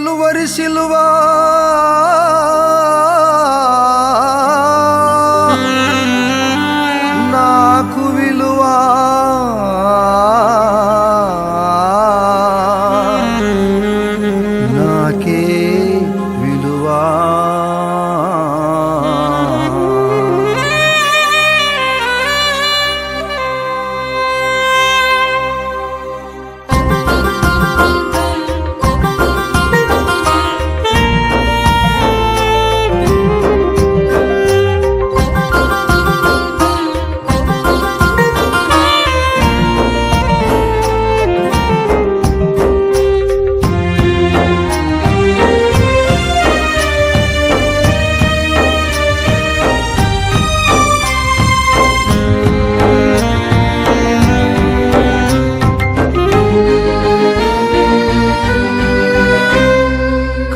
కలువరి సిలువా నాకు విలువా, నాకే విలువా.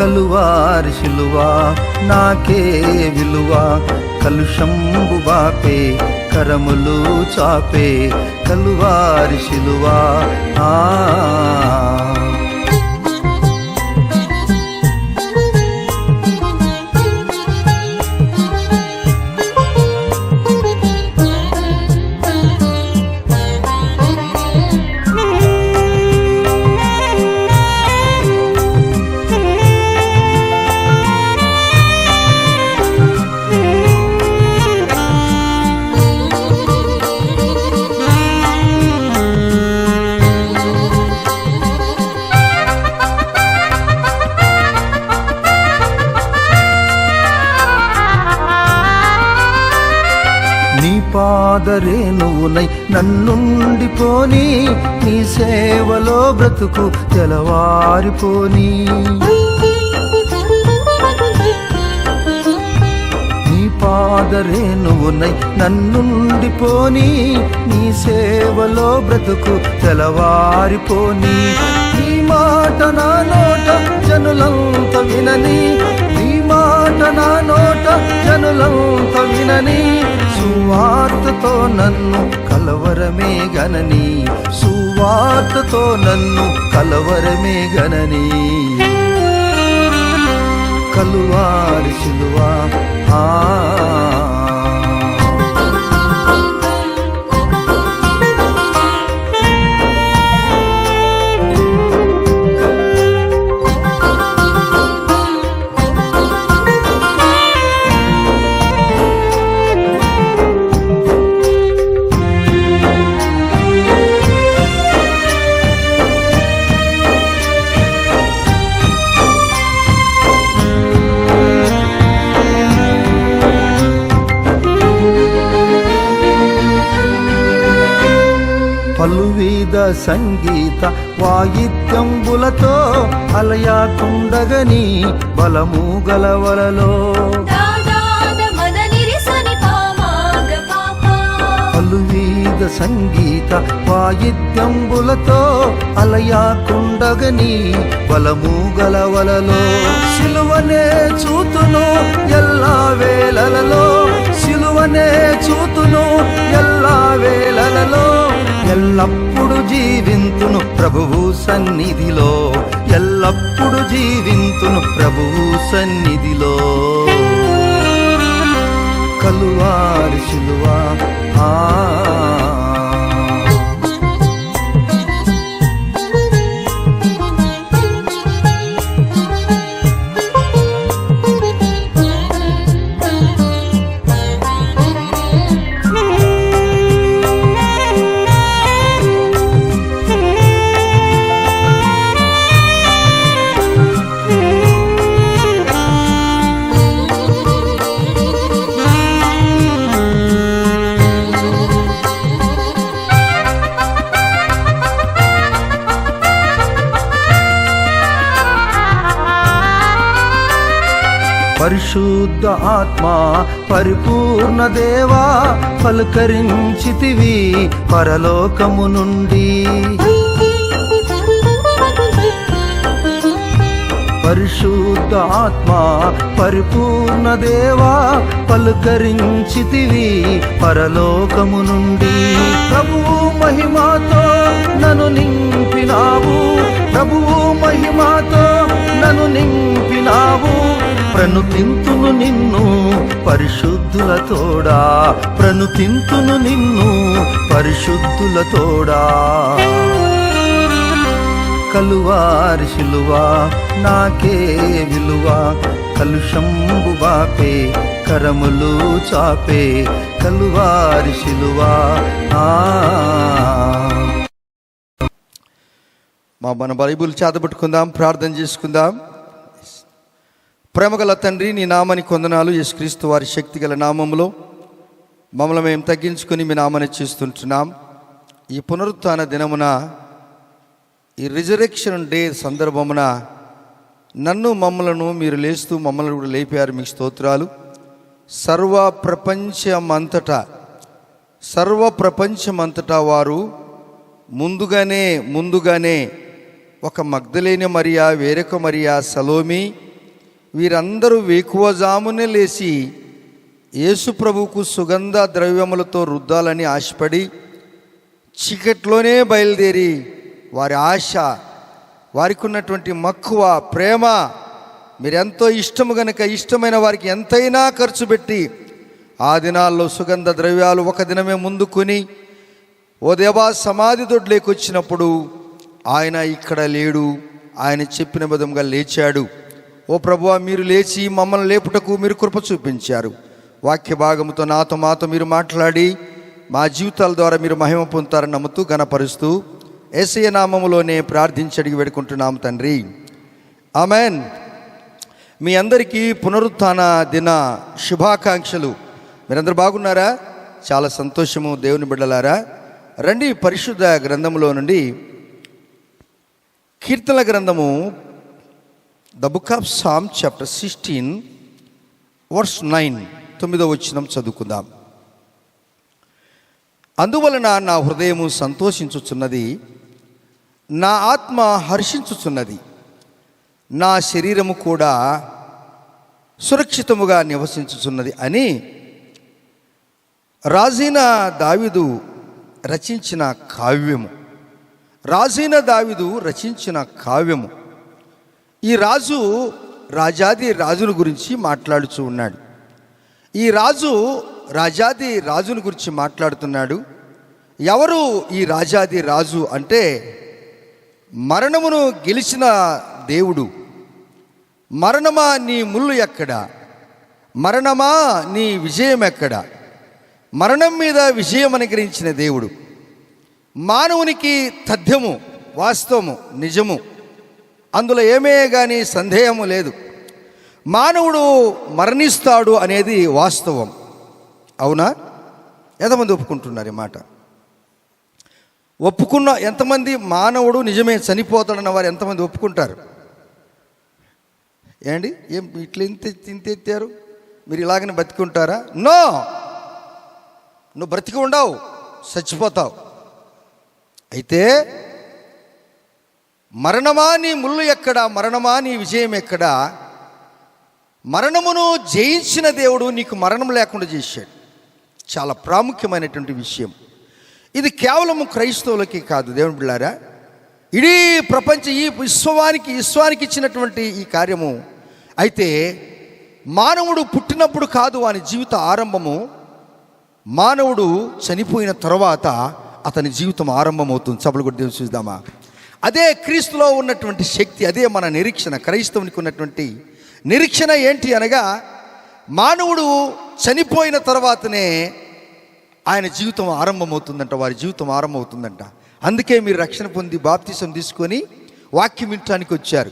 కలువారి సిలువా నాకే విలువా, కలుషంబు బాపే కరములు చాపే కలువారి సిలువా. నీ పాదరేణువునై నన్నుండిపోని, నీ సేవలో బ్రతుకు తెలవారిపోని. నీ పాదరేణువునై నన్నుండిపోని, నీ సేవలో బ్రతుకు తెలవారిపోని. నీ మాట నా నోట జనులంత వినని, నీ మాట నా నోట జనులంత వినని. సువార్తతో నన్ను కలవరమే గనని, సువార్తతో నన్ను కలవరమే గనని. కలువారి సిలువా పలువిధ సంగీత వాయిద్యంబులతో అలయాకుండగని బలము గలవలలో. పలువిధ సంగీత వాయిద్యంబులతో అలయాకుండగని బలము గలవలలో. సిలువనే చూతును ఎల్లా వేళలలో, సిలువనే చూతును ఎల్లా వేళలలో. ఎల్లప్పుడు జీవింతును ప్రభువు సన్నిధిలో, ఎల్లప్పుడు జీవింతును ప్రభువు సన్నిధిలో. కలువారి సిలువా పరిశుద్ధ ఆత్మా పరిపూర్ణ దేవా, పలకరించితివి పరలోకము నుండి. పరిశుద్ధ ఆత్మా పరిపూర్ణ దేవా, పలకరించితివి పరలోకము నుండి. ప్రభువు మహిమతో నన్ను నింపినావు, ప్రభువు మహిమతో నన్ను నింపినావు. ప్రణుతింతును నిన్ను పరిశుద్ధుల తోడా, ప్రణుతింతును నిన్ను పరిశుద్ధుల తోడా. కలువారి శిలువ నాకే విలువ, కలుషంబు బాపే కరములు చాపే కలువారి శిలువ. మన బైబిల్ చేతబట్టుకుందాం, ప్రార్థన చేసుకుందాం. ప్రేమగల తండ్రి, నీ నామానికి వందనాలు. యేసుక్రీస్తు వారి శక్తిగల నామములో మమ్మల్ని మేము తగ్గించుకొని మీ నామాన్ని చేస్తుంటున్నాం. ఈ పునరుత్థాన దినమున, ఈ రిజరెక్షన్ డే సందర్భమున నన్ను మమ్మలను మీరు లేస్తూ మమ్మల్ని కూడా లేపారు. మీకు స్తోత్రాలు. సర్వ ప్రపంచమంతటా వారు ముందుగానే ఒక మగ్దలేని మరియా, వేరొక మరియా, సలోమి వీరందరూ వేకువజామునే లేచి యేసు ప్రభువుకు సుగంధ ద్రవ్యములతో రుద్దాలని ఆశపడి చీకట్లోనే బయలుదేరి వారి ఆశ, వారికి ఉన్నటువంటి మక్కువ, ప్రేమ, మీరెంతో ఇష్టము గనుక ఇష్టమైన వారికి ఎంతైనా ఖర్చు పెట్టి ఆ దినాల్లో సుగంధ ద్రవ్యాలు ఒక దినమే ముందు కొని ఓ దేవా సమాధి దొడ్లేకి వచ్చినప్పుడు ఆయన ఇక్కడ లేడు, ఆయన చెప్పిన విధంగా లేచాడు. ఓ ప్రభువా, మీరు లేచి మమ్మల్ని లేపుటకు మీరు కృప చూపించారు. వాక్య భాగముతో మాతో మీరు మాట్లాడి మా జీవితాల ద్వారా మీరు మహిమ పొందుతారని నమ్ముతూ ఘనపరుస్తూ యేసయ్య నామములోనే ప్రార్థించి అడిగి వేడుకుంటున్నాము తండ్రి, ఆమెన్. మీ అందరికీ పునరుత్థాన దిన శుభాకాంక్షలు. మీరందరూ బాగున్నారా? చాలా సంతోషము దేవుని బిడ్డలారా. రండి, పరిశుద్ధ గ్రంథములో నుండి కీర్తనల గ్రంథము the book of psalm chapter 16 verse 9, 9వ వచనం చదువుకుందాం. అందువలన నా హృదయము సంతోషించుచున్నది, నా ఆత్మ హర్షించుచున్నది, నా శరీరము కూడా సురక్షితముగా నివసించుచున్నది అని రాజైన దావీదు రచించిన కావ్యము. ఈ రాజు రాజాది రాజుల గురించి మాట్లాడుతూ ఉన్నాడు. ఈ రాజు రాజాది రాజుల గురించి మాట్లాడుతున్నాడు. ఎవరు ఈ రాజాది రాజు అంటే, మరణమును గెలిచిన దేవుడు. మరణమా నీ ముళ్ళు ఎక్కడ? మరణమా నీ విజయం ఎక్కడ? మరణం మీద విజయం అనుగ్రహించిన దేవుడు. మానవునికి తథ్యము, వాస్తవము, నిజము, అందులో ఏమే కానీ సందేహము లేదు. మానవుడు మరణిస్తాడు అనేది వాస్తవం. అవునా? ఎంతమంది ఒప్పుకుంటున్నారు ఈ మాట? ఒప్పుకున్న ఎంతమంది? మానవుడు నిజమే చనిపోతాడన్న వారు ఎంతమంది ఒప్పుకుంటారు? ఏండి, ఏం ఇట్లా ఇంతెత్తారు? మీరు ఇలాగనే బతికుంటారా? నో, నువ్వు బ్రతికి ఉండవు, చచ్చిపోతావు. అయితే మరణమా నీ ముళ్ళు ఎక్కడ? మరణమా నీ విజయం ఎక్కడ? మరణమును జయించిన దేవుడు నీకు మరణం లేకుండా చేశాడు. చాలా ప్రాముఖ్యమైనటువంటి విషయం ఇది. కేవలము క్రైస్తవులకి కాదు దేవుని బిడ్డలారా, ఇడీ ప్రపంచ ఈ విశ్వానికి ఇచ్చినటువంటి ఈ కార్యము. అయితే మానవుడు పుట్టినప్పుడు కాదు వాని జీవిత ఆరంభము, మానవుడు చనిపోయిన తర్వాత అతని జీవితం ఆరంభమవుతుంది. చప్పలు కొట్టి దేవుని చూద్దామా? అదే క్రీస్తులో ఉన్నటువంటి శక్తి, అదే మన నిరీక్షణ. క్రైస్తవునికి ఉన్నటువంటి నిరీక్షణ ఏంటి అనగా, మానవుడు చనిపోయిన తర్వాతనే ఆయన జీవితం ఆరంభమవుతుందంట, వారి జీవితం ఆరంభమవుతుందంట. అందుకే మీరు రక్షణ పొంది బాప్తిసం తీసుకొని వాక్యం వినటానికి వచ్చారు.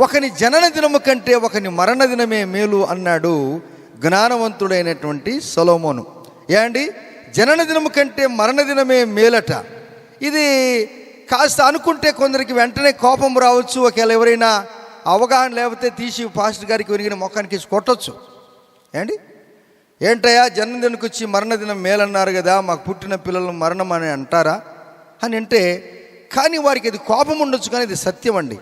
ఒకని జనన దినము కంటే ఒకని మరణ దినమే మేలు అన్నాడు జ్ఞానవంతుడైనటువంటి సొలొమోను. ఏండి, జనన దినము కంటే మరణ దినమే మేలట. ఇది కాస్త అనుకుంటే కొందరికి వెంటనే కోపం రావచ్చు. ఒకవేళ ఎవరైనా అవగాహన లేకపోతే తీసి పాస్టర్ గారికి ఒరిగిన మొఖానికి కొట్టచ్చు. ఏంటయ్యా జన్మదినకు వచ్చి మరణదినం మేలన్నారు కదా, మాకు పుట్టిన పిల్లలు మరణం అని అంటారా అని అంటే, కానీ వారికి అది కోపం ఉండొచ్చు, కానీ ఇది సత్యం అండి.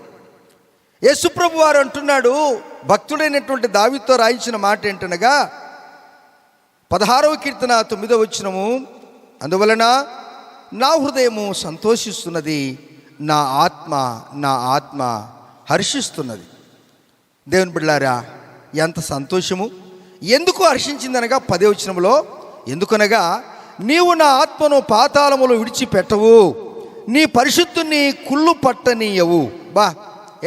యేసుప్రభు వారు అంటున్నాడు, భక్తుడైనటువంటి దావీదుతో రాయించిన మాట ఏంటనగా 16వ కీర్తన 9వ వచనము, అందువలన నా హృదయము సంతోషిస్తున్నది, నా ఆత్మ హర్షిస్తున్నది. దేవుని బిడ్డలారా, ఎంత సంతోషము! ఎందుకు హర్షించిందనగా 10వ వచనంలో, ఎందుకనగా నీవు నా ఆత్మను పాతాళములో విడిచిపెట్టవు, నీ పరిశుద్ధుని కుళ్ళు పట్టనీయవు. బా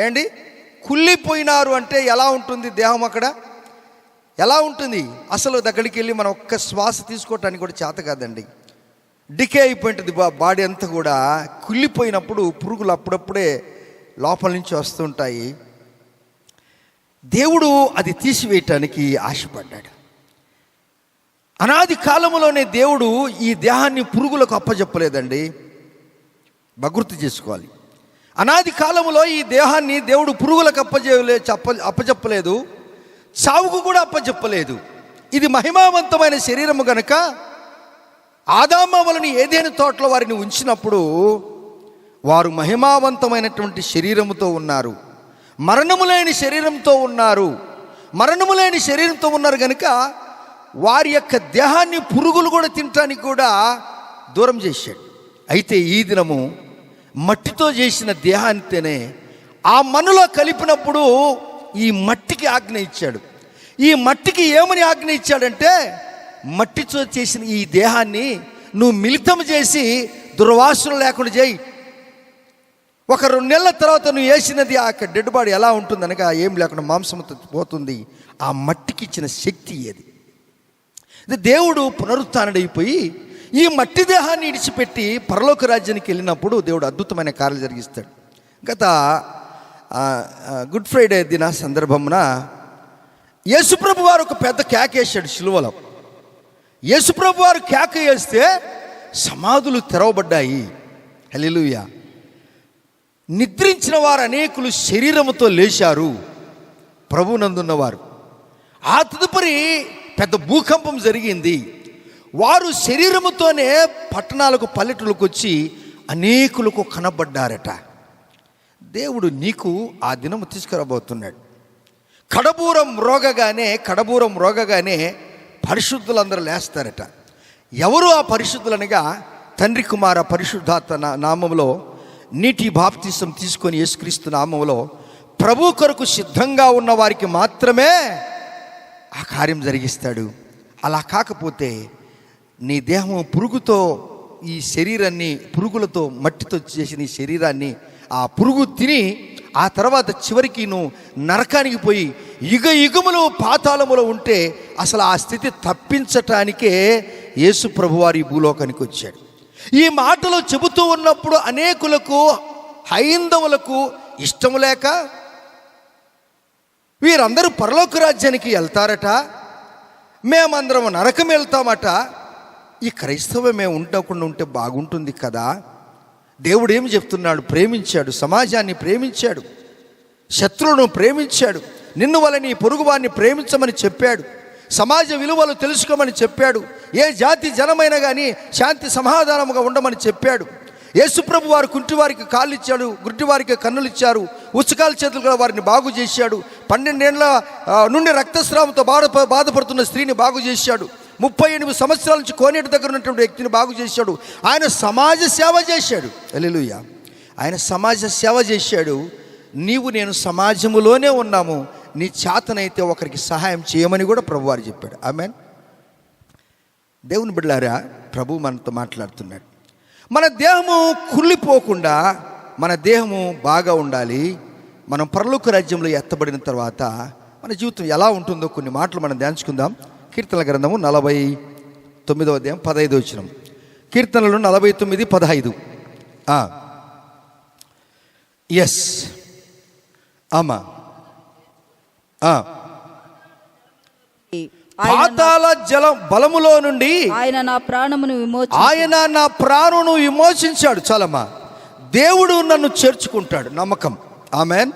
ఏండి, కుళ్ళిపోయినారు అంటే ఎలా ఉంటుంది దేహం? అక్కడ ఎలా ఉంటుంది? అసలు దగ్గరికి వెళ్ళి మనం ఒక్క శ్వాస తీసుకోవటానికి కూడా చేత కాదండి. డికే అయిపోయింటుంది బాడీ అంతా కూడా. కుళ్ళిపోయినప్పుడు పురుగులు అప్పుడప్పుడే లోపల నుంచి వస్తుంటాయి. దేవుడు అది తీసివేయటానికి ఆశపడ్డాడు. అనాది కాలంలోనే దేవుడు ఈ దేహాన్ని పురుగులకు అప్పజెప్పలేదండి. గుర్తు చేసుకోవాలి. అనాది కాలంలో ఈ దేహాన్ని దేవుడు పురుగులకు అప్పజెప్పలేదు, చావుకు కూడా అప్పజెప్పలేదు. ఇది మహిమావంతమైన శరీరము గనుక ఆదామవలని ఏదైనా తోటలో వారిని ఉంచినప్పుడు వారు మహిమావంతమైనటువంటి శరీరముతో ఉన్నారు, మరణము లేని శరీరంతో ఉన్నారు. మరణము లేని శరీరంతో ఉన్నారు కనుక వారి యొక్క దేహాన్ని పురుగులు కూడా తినటానికి కూడా దూరం చేశాడు. అయితే ఈ దినము మట్టితో చేసిన దేహాన్నితేనే ఆ మన్నులో కలిపినప్పుడు ఈ మట్టికి ఆజ్ఞ ఇచ్చాడు. ఈ మట్టికి ఏమని ఆజ్ఞ ఇచ్చాడంటే, మట్టితో చేసిన ఈ దేహాన్ని నువ్వు మిళితం చేసి దుర్వాసన లేకుండా చేయి. ఒక 2 నెలల తర్వాత నువ్వు వేసినది ఆ డెడ్ బాడీ ఎలా ఉంటుంది అనగా ఏం లేకుండా మాంసంతో పోతుంది. ఆ మట్టికి ఇచ్చిన శక్తి అది. దేవుడు పునరుత్థానుడైపోయి ఈ మట్టి దేహాన్ని ఇడిచిపెట్టి పరలోక రాజ్యానికి వెళ్ళినప్పుడు దేవుడు అద్భుతమైన కార్యాలు జరిగిస్తాడు. గత గుడ్ ఫ్రైడే దిన సందర్భమున యేసుప్రభు వారు ఒక పెద్ద కేక వేశాడు శిలువలో. యేసుప్రభు వారు కేక వేస్తే సమాధులు తెరవబడ్డాయి. హల్లెలూయా. నిద్రించిన వారు అనేకులు శరీరముతో లేచారు, ప్రభునందున్నవారు. ఆ తదుపరి పెద్ద భూకంపం జరిగింది. వారు శరీరముతోనే పట్టణాలకు పల్లెటూళ్ళకు వచ్చి అనేకులకు కనబడ్డారట. దేవుడు నీకు ఆ దినము తీసుకురాబోతున్నాడు. కడబూరం మ్రోగగానే పరిశుద్ధులందరూ లేస్తారట. ఎవరు ఆ పరిశుద్ధులనగా తండ్రి కుమార పరిశుద్ధాత్మ నామములో నీటి బాప్తిసం తీసుకొని యేసుక్రీస్తు నామములో ప్రభు కొరకు సిద్ధంగా ఉన్న వారికి మాత్రమే ఆ కార్యం జరిగిస్తాడు. అలా కాకపోతే నీ దేహము పురుగుతో, ఈ శరీరాన్ని పురుగులతో మట్టితో చేసిన ఈ శరీరాన్ని ఆ పురుగు తిని ఆ తర్వాత చివరికి నువ్వు నరకానికి పోయి యుగములు పాతాళములో ఉంటే అసలు ఆ స్థితి తప్పించటానికే యేసు ప్రభువారు ఈ భూలోకానికి వచ్చాడు. ఈ మాటలు చెబుతూ ఉన్నప్పుడు అనేకులకు, హైందవులకు ఇష్టం లేక వీరందరూ పరలోక రాజ్యానికి వెళ్తారట, మేమందరం నరకం వెళ్తామట. ఈ క్రైస్తవం మేము ఉండకుండా ఉంటే బాగుంటుంది కదా. దేవుడు ఏమి చెప్తున్నాడు? ప్రేమించాడు, సమాజాన్ని ప్రేమించాడు, శత్రువును ప్రేమించాడు, నిన్ను వల్ల నీ పొరుగువాన్ని ప్రేమించమని చెప్పాడు, సమాజ విలువలు తెలుసుకోమని చెప్పాడు, ఏ జాతి జనమైనా కానీ శాంతి సమాధానముగా ఉండమని చెప్పాడు. యేసుప్రభు వారు కుంటివారికి కాళ్ళు ఇచ్చాడు, గుడ్డివారికి కన్నులు ఇచ్చారు, ఉచ్చకాల చేతులుగా వారిని బాగు చేశాడు, 12 ఏళ్ల నుండి రక్తస్రావంతో బాధపడుతున్న స్త్రీని బాగు చేశాడు, 38 సంవత్సరాల నుంచి కోనేటి దగ్గర ఉన్నటువంటి వ్యక్తిని బాగు చేశాడు. ఆయన సమాజ సేవ చేశాడు. హల్లెలూయా. ఆయన సమాజ సేవ చేశాడు. నీవు నేను సమాజములోనే ఉన్నాము, నీ చేతనైతే ఒకరికి సహాయం చేయమని కూడా ప్రభువారు చెప్పాడు. ఆమేన్. దేవుని బిడ్డలారా, ప్రభు మనతో మాట్లాడుతున్నాడు. మన దేహము కుళ్ళిపోకుండా మన దేహము బాగా ఉండాలి. మనం పరలోక రాజ్యంలో ఎత్తబడిన తర్వాత మన జీవితం ఎలా ఉంటుందో కొన్ని మాటలు మనం ధ్యానించుకుందాం. కీర్తనల గ్రంథము 49వ అధ్యాయం 15వ వచనం. కీర్తనలు 49:15. ఎస్ ఆమా. పాతాళ జలం బలములో నుండి ఆయన నా ప్రాణమును విమోచించాడు. చాలమ్మా. దేవుడు నన్ను చేర్చుకుంటాడు. నమ్మకం. ఆమెన్.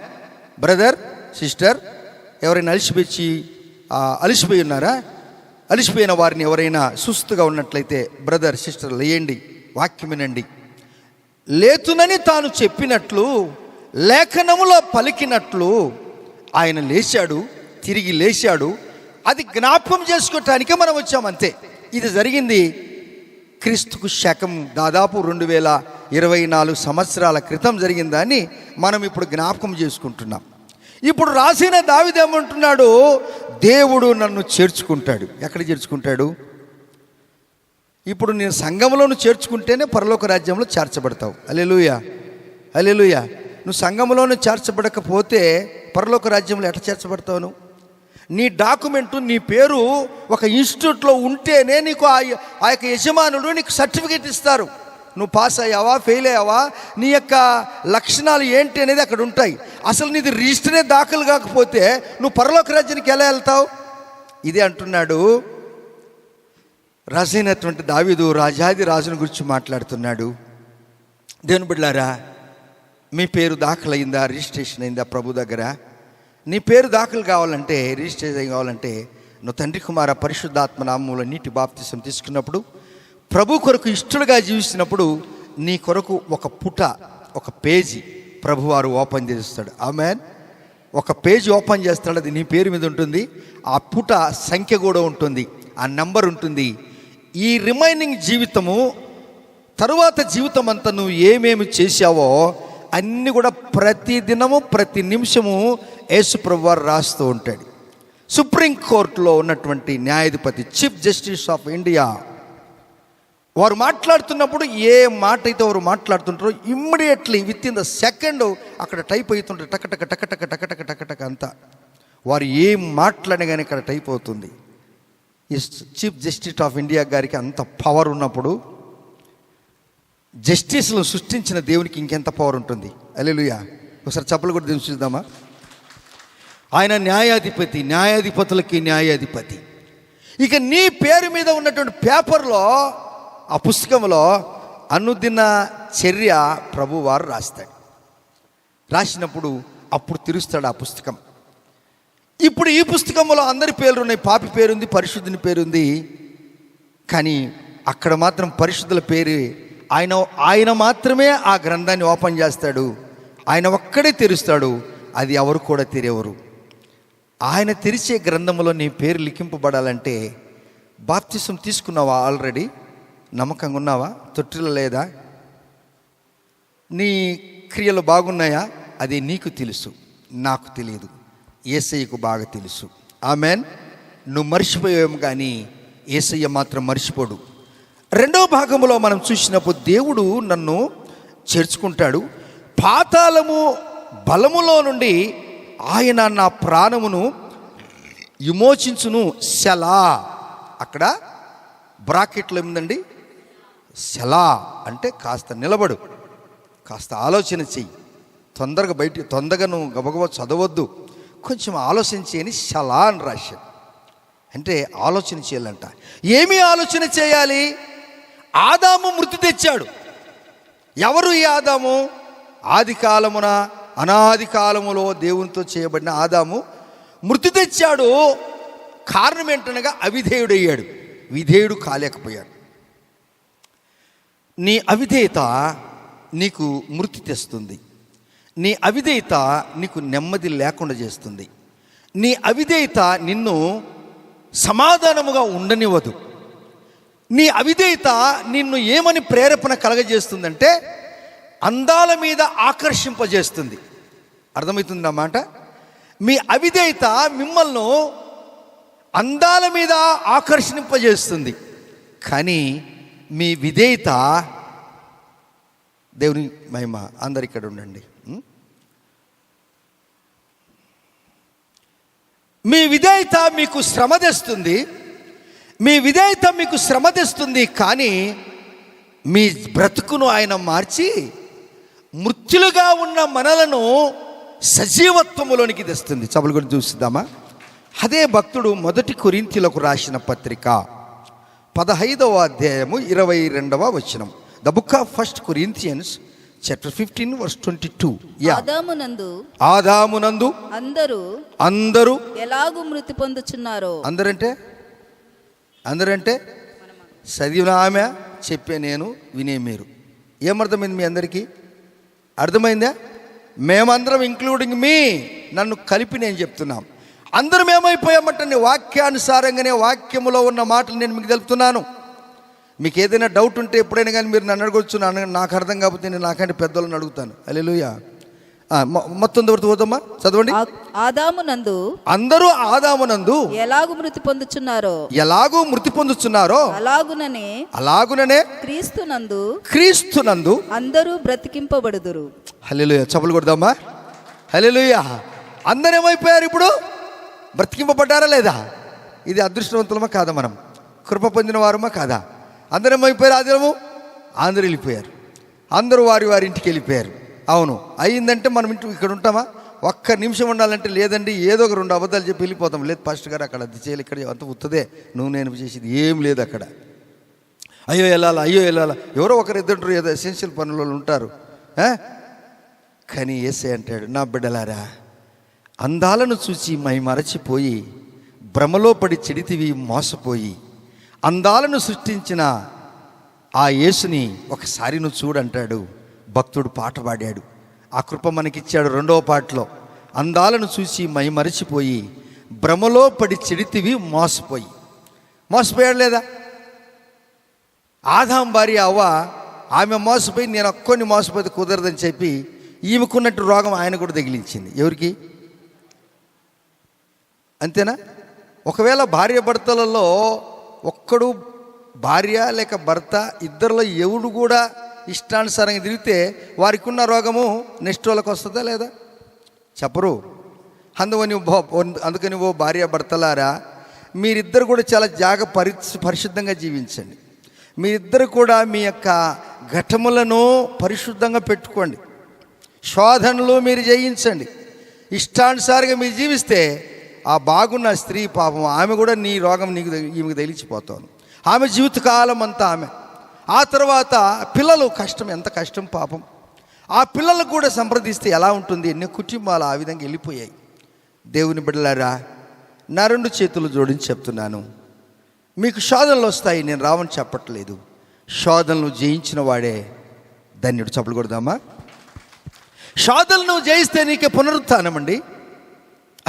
బ్రదర్, సిస్టర్, ఎవరైనా అలిసిపోయి ఉన్నారా? అలిసిపోయిన వారిని ఎవరైనా సుస్తుగా ఉన్నట్లయితే బ్రదర్, సిస్టర్ లేయండి, వాక్యం వినండి. లేతునని తాను చెప్పినట్లు, లేఖనములో పలికినట్లు ఆయన లేచాడు, తిరిగి లేచాడు. అది జ్ఞాపకం చేసుకోవటానికే మనం వచ్చామంతే. ఇది జరిగింది క్రీస్తుకు శకం దాదాపు 2024 సంవత్సరాల క్రితం జరిగిందని మనం ఇప్పుడు జ్ఞాపకం చేసుకుంటున్నాం. ఇప్పుడు రాసిన దావీదు ఏమంటున్నాడు? దేవుడు నన్ను చేర్చుకుంటాడు. ఎక్కడ చేర్చుకుంటాడు? ఇప్పుడు నేను సంఘంలోను చేర్చుకుంటేనే పరలోక రాజ్యంలో చేర్చబడతావు. హల్లెలూయా, హల్లెలూయా. నువ్వు సంఘంలోను చేర్చబడకపోతే పరలోక రాజ్యంలో ఎట్లా చేర్చబడతావు? నువ్వు నీ డాక్యుమెంటు, నీ పేరు ఒక ఇన్స్టిట్యూట్లో ఉంటేనే నీకు ఆ యొక్క యజమానుడు నీకు సర్టిఫికేట్ ఇస్తారు. నువ్వు పాస్ అయ్యావా, ఫెయిల్ అయ్యావా, నీ యొక్క లక్షణాలు ఏంటి అనేది అక్కడ ఉంటాయి. అసలు నీది రిజిస్టరే దాఖలు కాకపోతే నువ్వు పరలోక రాజ్యానికి ఎలా వెళ్తావు? ఇదే అంటున్నాడు రాజైనటువంటి దావీదు. రాజాది రాజుని గురించి మాట్లాడుతున్నాడు. దేవుని బిడ్డలారా, మీ పేరు దాఖలైందా, రిజిస్ట్రేషన్ అయిందా ప్రభు దగ్గర? నీ పేరు దాఖలు కావాలంటే, రిజిస్ట్రేషన్ కావాలంటే నువ్వు తండ్రి కుమార పరిశుద్ధాత్మ నామములో నీటి బాప్తిసం తీసుకున్నప్పుడు, ప్రభు కొరకు ఇష్టలుగా జీవిస్తున్నప్పుడు నీ కొరకు ఒక పుట, ఒక పేజీ ప్రభువారు ఓపెన్ చేస్తాడు. ఆమేన్. ఒక పేజీ ఓపెన్ చేస్తాడు, అది నీ పేరు మీద ఉంటుంది. ఆ పుట సంఖ్య కూడా ఉంటుంది, ఆ నంబర్ ఉంటుంది. ఈ రిమైనింగ్ జీవితము, తరువాత జీవితం అంతా నువ్వు ఏమేమి చేశావో అన్నీ కూడా ప్రతి దినము, ప్రతి నిమిషము యేసు ప్రభువారు రాస్తూ ఉంటాడు. సుప్రీంకోర్టులో ఉన్నటువంటి న్యాయాధిపతి, చీఫ్ జస్టిస్ ఆఫ్ ఇండియా, వారు మాట్లాడుతున్నప్పుడు ఏ మాట అయితే వారు మాట్లాడుతుంటారో immediately with in the second అక్కడ టైప్ అవుతుంటారు. టకటక టకటక టకటక టకటక అంతా వారు ఏం మాట్లాడగానే ఇక్కడ టైప్ అవుతుంది. ఈ చీఫ్ జస్టిస్ ఆఫ్ ఇండియా గారికి అంత పవర్ ఉన్నప్పుడు జస్టిస్లను సృష్టించిన దేవునికి ఇంకెంత పవర్ ఉంటుంది? హల్లెలూయా. ఒకసారి చప్పలు కూడా దేవుని చూద్దామా? ఆయన న్యాయాధిపతి, న్యాయాధిపతులకి న్యాయాధిపతి. ఇక నీ పేరు మీద ఉన్నటువంటి పేపర్లో, ఆ పుస్తకంలో అనుదిన చర్య ప్రభువారు రాస్తాడు. రాసినప్పుడు అప్పుడు తెరుస్తాడు ఆ పుస్తకం. ఇప్పుడు ఈ పుస్తకంలో అందరి పేర్లు ఉన్నాయి. పాపి పేరుంది, పరిశుద్ధుని పేరుంది. కానీ అక్కడ మాత్రం పరిశుద్ధుల పేరు, ఆయన మాత్రమే ఆ గ్రంథాన్ని ఓపెన్ చేస్తాడు. ఆయన ఒక్కడే తెరుస్తాడు. అది ఎవరు కూడా తెరేవరు. ఆయన తెరిచే గ్రంథంలో నీ పేరు లిఖింపబడాలంటే బాప్తిసం తీసుకున్నావా? ఆల్రెడీ నమ్మకంగా ఉన్నావా? తొట్టిలో లేదా? నీ క్రియలు బాగున్నాయా? అది నీకు తెలుసు, నాకు తెలియదు, యేసయ్యకు బాగా తెలుసు. ఆమెన్. నువ్వు మర్చిపోయావు కానీ యేసయ్య మాత్రం మర్చిపోడు. రెండవ భాగంలో మనం చూసినప్పుడు దేవుడు నన్ను చేర్చుకుంటాడు. పాతాళము బలములో నుండి ఆయన నా ప్రాణమును విమోచించును. సెలా, అక్కడ బ్రాకెట్లో ఏముందండి? సెలా అంటే కాస్త నిలబడు, కాస్త ఆలోచన చెయ్యి, తొందరగా నువ్వు గబగబా చదవద్దు, కొంచెం ఆలోచించి అని సెలా అని రాశాడు. అంటే ఆలోచన చేయాలంట. ఏమి ఆలోచన చేయాలి? ఆదాము మృతి తెచ్చాడు. ఎవరు ఈ ఆదాము? ఆది కాలమున, అనాది కాలములో దేవునితో చేయబడిన ఆదాము మృతి తెచ్చాడు. కారణం ఏంటనగా అవిధేయుడయ్యాడు, విధేయుడు కాలేకపోయాడు. నీ అవిధేయత నీకు మృతి తెస్తుంది. నీ అవిధేయత నీకు నెమ్మది లేకుండా చేస్తుంది. నీ అవిధేయత నిన్ను సమాధానముగా ఉండనివ్వదు. నీ అవిధేయత నిన్ను ఏమని ప్రేరేపణ కలగజేస్తుందంటే అందాల మీద ఆకర్షింపజేస్తుంది. అర్థమవుతుంది అన్నమాట. మీ అవిధేయత మిమ్మల్ని అందాల మీద ఆకర్షింపజేస్తుంది. కానీ మీ విధేయత, దేవుని మహిమ. అందరు ఇక్కడ ఉండండి. మీ విధేయత మీకు శ్రమ తెస్తుంది. మీ విధేయత మీకు శ్రమ తెస్తుంది. కానీ మీ బ్రతుకును ఆయన మార్చి మృత్యులుగా ఉన్న మనలను సజీవత్వములోనికి తెస్తుంది. చపలు గురించి చూద్దామా? అదే భక్తుడు 1 కొరింథీయులకు రాసిన పత్రిక 15వ అధ్యాయము 22వ వచనం. The book of 1 Corinthians chapter 15 verse 22. ఆదామునందు అందరూ ఎలాగూ మృతి పొందుచున్నారో. అందరంటే చదివిన ఆమె, చెప్పే నేను, వినే మీరు. ఏమర్థమైంది మీ అందరికీ? అర్థమైందా? మేమందరం ఇంక్లూడింగ్ మీ, నన్ను కలిపి నేను చెప్తున్నాం. అందరం ఏమైపోయామంటే వాక్యానుసారంగానే, వాక్యములో ఉన్న మాటలు నేను మీకు తెలుపుతున్నాను. మీకు ఏదైనా డౌట్ ఉంటే ఎప్పుడైనా కానీ మీరు నన్ను అడగొచ్చు. నాకు అర్థం కాకపోతే నేను నాకంటే పెద్దలను అడుగుతాను. హల్లెలూయా. మొత్తం వరకు పోదమ్మా, చదవండి. ఆదామునందు అందరూ ఆదామునందు ఎలాగు మృతి పొందుచున్నారో అలాగుననే క్రీస్తునందు అందరూ బ్రతికింపబడుదురు. హల్లెలూయా, చప్పలు కొడదామా. హల్లెలూయా. అందరూ ఏమైపోయారు? ఇప్పుడు బ్రతికింపబడ్డారా లేదా? ఇది అదృష్టవంతులమా కాదా? మనం కృప పొందిన వారమా కాదా? అందరూ ఏమైపోయారు? అందరూ వెళ్ళిపోయారు. అందరూ వారి వారి ఇంటికి వెళ్ళిపోయారు. అవును, అయ్యిందంటే మనం ఇక్కడ ఉంటామా? ఒక్క నిమిషం ఉండాలంటే లేదండి, ఏదో ఒక 2 అబద్ధాలు చెప్పి వెళ్ళిపోతాం. లేదు పాస్టర్ గారు, అక్కడ అది చేయాలి, ఇక్కడ అంత ఉత్తదే, నేను చేసేది ఏం లేదు అక్కడ. అయ్యో వెళ్ళాలా. ఎవరో ఒకరిద్దరు ఏదో ఎసెన్షియల్ పనులు ఉంటారు. కానీ యేసయ్య అంటాడు, నా బిడ్డలారా, అందాలను చూసి మరచిపోయి భ్రమలో పడి చెడితివి మోసపోయి అందాలను సృష్టించిన ఆ యేసుని ఒకసారి నువ్వు చూడంటాడు. భక్తుడు పాట పాడాడు, ఆ కృప మనకిచ్చాడు. 2వ పాటలో అందాలను చూసి మరచిపోయి భ్రమలో పడి చెడితివి మోసపోయాడు లేదా? ఆదాం భార్య అవ్వ, ఆమె మోసపోయి నేను ఒక్కొని మోసపోతే కుదరదని చెప్పి ఈమెకున్నట్టు రోగం ఆయన కూడా తగిలించింది. ఎవరికి? అంతేనా? ఒకవేళ భార్య భర్తలలో ఒక్కడు, భార్య లేక భర్త, ఇద్దరిలో ఎవడు కూడా ఇష్టానుసారంగా తిరిగితే వారికి ఉన్న రోగము నెక్స్ట్ వాళ్ళకి వస్తుందా లేదా? చెప్పరు. అందుకని ఓ భార్య భర్తలారా, మీరిద్దరు కూడా చాలా పరిశుద్ధంగా జీవించండి. మీరిద్దరు కూడా మీ యొక్క ఘటములను పరిశుద్ధంగా పెట్టుకోండి. శోధనలు మీరు జయించండి. ఇష్టానుసారంగా మీరు జీవిస్తే ఆ బాగున్న స్త్రీ పాపం, ఆమె కూడా నీ రోగం ఈమెకు తెలిసిపోతాను. ఆమె జీవితకాలం అంతా ఆమె. ఆ తర్వాత పిల్లలు కష్టం, ఎంత కష్టం పాపం. ఆ పిల్లలకు కూడా సంప్రదిస్తే ఎలా ఉంటుంది? ఎన్ని కుటుంబాలు ఆ విధంగా వెళ్ళిపోయాయి. దేవుని బిడ్డలారా, నా 2 చేతులు జోడించి చెప్తున్నాను, మీకు శోధనలు వస్తాయి, నేను రావని చెప్పట్లేదు. శోధనలు జయించిన వాడే ధన్యుడు. చప్పలు కొడదామా. శోధనలు జయిస్తే నీకే పునరుత్థానం అండి.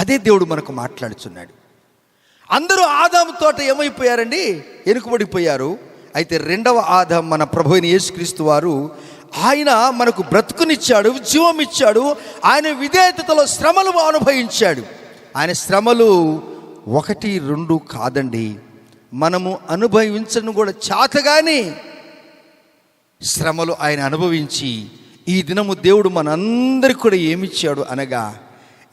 అదే దేవుడు మనకు మాట్లాడుచున్నాడు. అందరూ ఆదాము తోట ఏమైపోయారండి? వెనుకబడిపోయారు. అయితే 2వ ఆదాము మన ప్రభు అయిన యేసుక్రీస్తు వారు, ఆయన మనకు బ్రతుకునిచ్చాడు, జీవం ఇచ్చాడు. ఆయన విధేయతలో శ్రమలు అనుభవించాడు. ఆయన శ్రమలు 1, 2 కాదండి, మనము అనుభవించను కూడా చేతగాని శ్రమలు ఆయన అనుభవించి ఈ దినము దేవుడు మనందరికి కూడా ఏమిచ్చాడు అనగా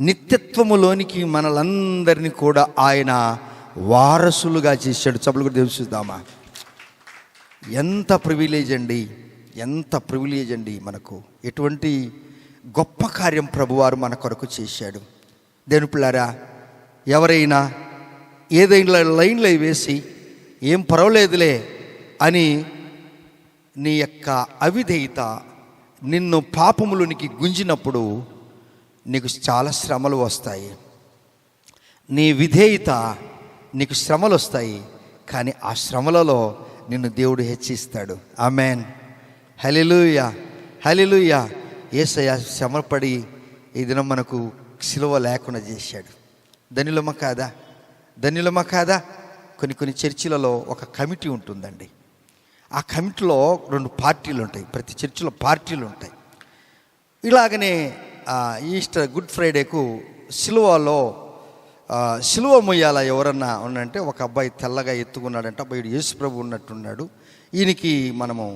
నిత్యత్వములోనికి మనలందరినీ కూడా ఆయన వారసులుగా చేశాడు. చప్పలు కూడా తెలుసుదామా. ఎంత ప్రివిలేజ్ అండి మనకు. ఎటువంటి గొప్ప కార్యం ప్రభువారు మన కొరకు చేశాడు. దేవుని పిల్లారా, ఎవరైనా ఏదైనా లైన్లో వేసి ఏం పర్వాలేదులే అని నీ యొక్క అవిధేయత నిన్ను పాపములోనికి గుంజినప్పుడు నీకు చాలా శ్రమలు వస్తాయి. నీ విధేయత నీకు శ్రమలు వస్తాయి, కానీ ఆ శ్రమలలో నిన్ను దేవుడు హెచ్చిస్తాడు. ఆమేన్. హల్లెలూయా, హల్లెలూయా. యేసయ్య శ్రమపడి ఈ దినం మనకు సిలువ లేకుండా చేశాడు. ధన్యులమా కాదా? కొన్ని చర్చిలలో ఒక కమిటీ ఉంటుందండి. ఆ కమిటీలో 2 పార్టీలు ఉంటాయి. ప్రతి చర్చిలో పార్టీలు ఉంటాయి. ఇలాగనే ఈస్టర్, గుడ్ ఫ్రైడేకు సిలువ మొయ్యాల ఎవరన్నా ఉన్నంటే, ఒక అబ్బాయి తెల్లగా ఎత్తుకున్నాడంటే, అబ్బాయి యేసుప్రభు ఉన్నట్టున్నాడు, ఈయనకి మనము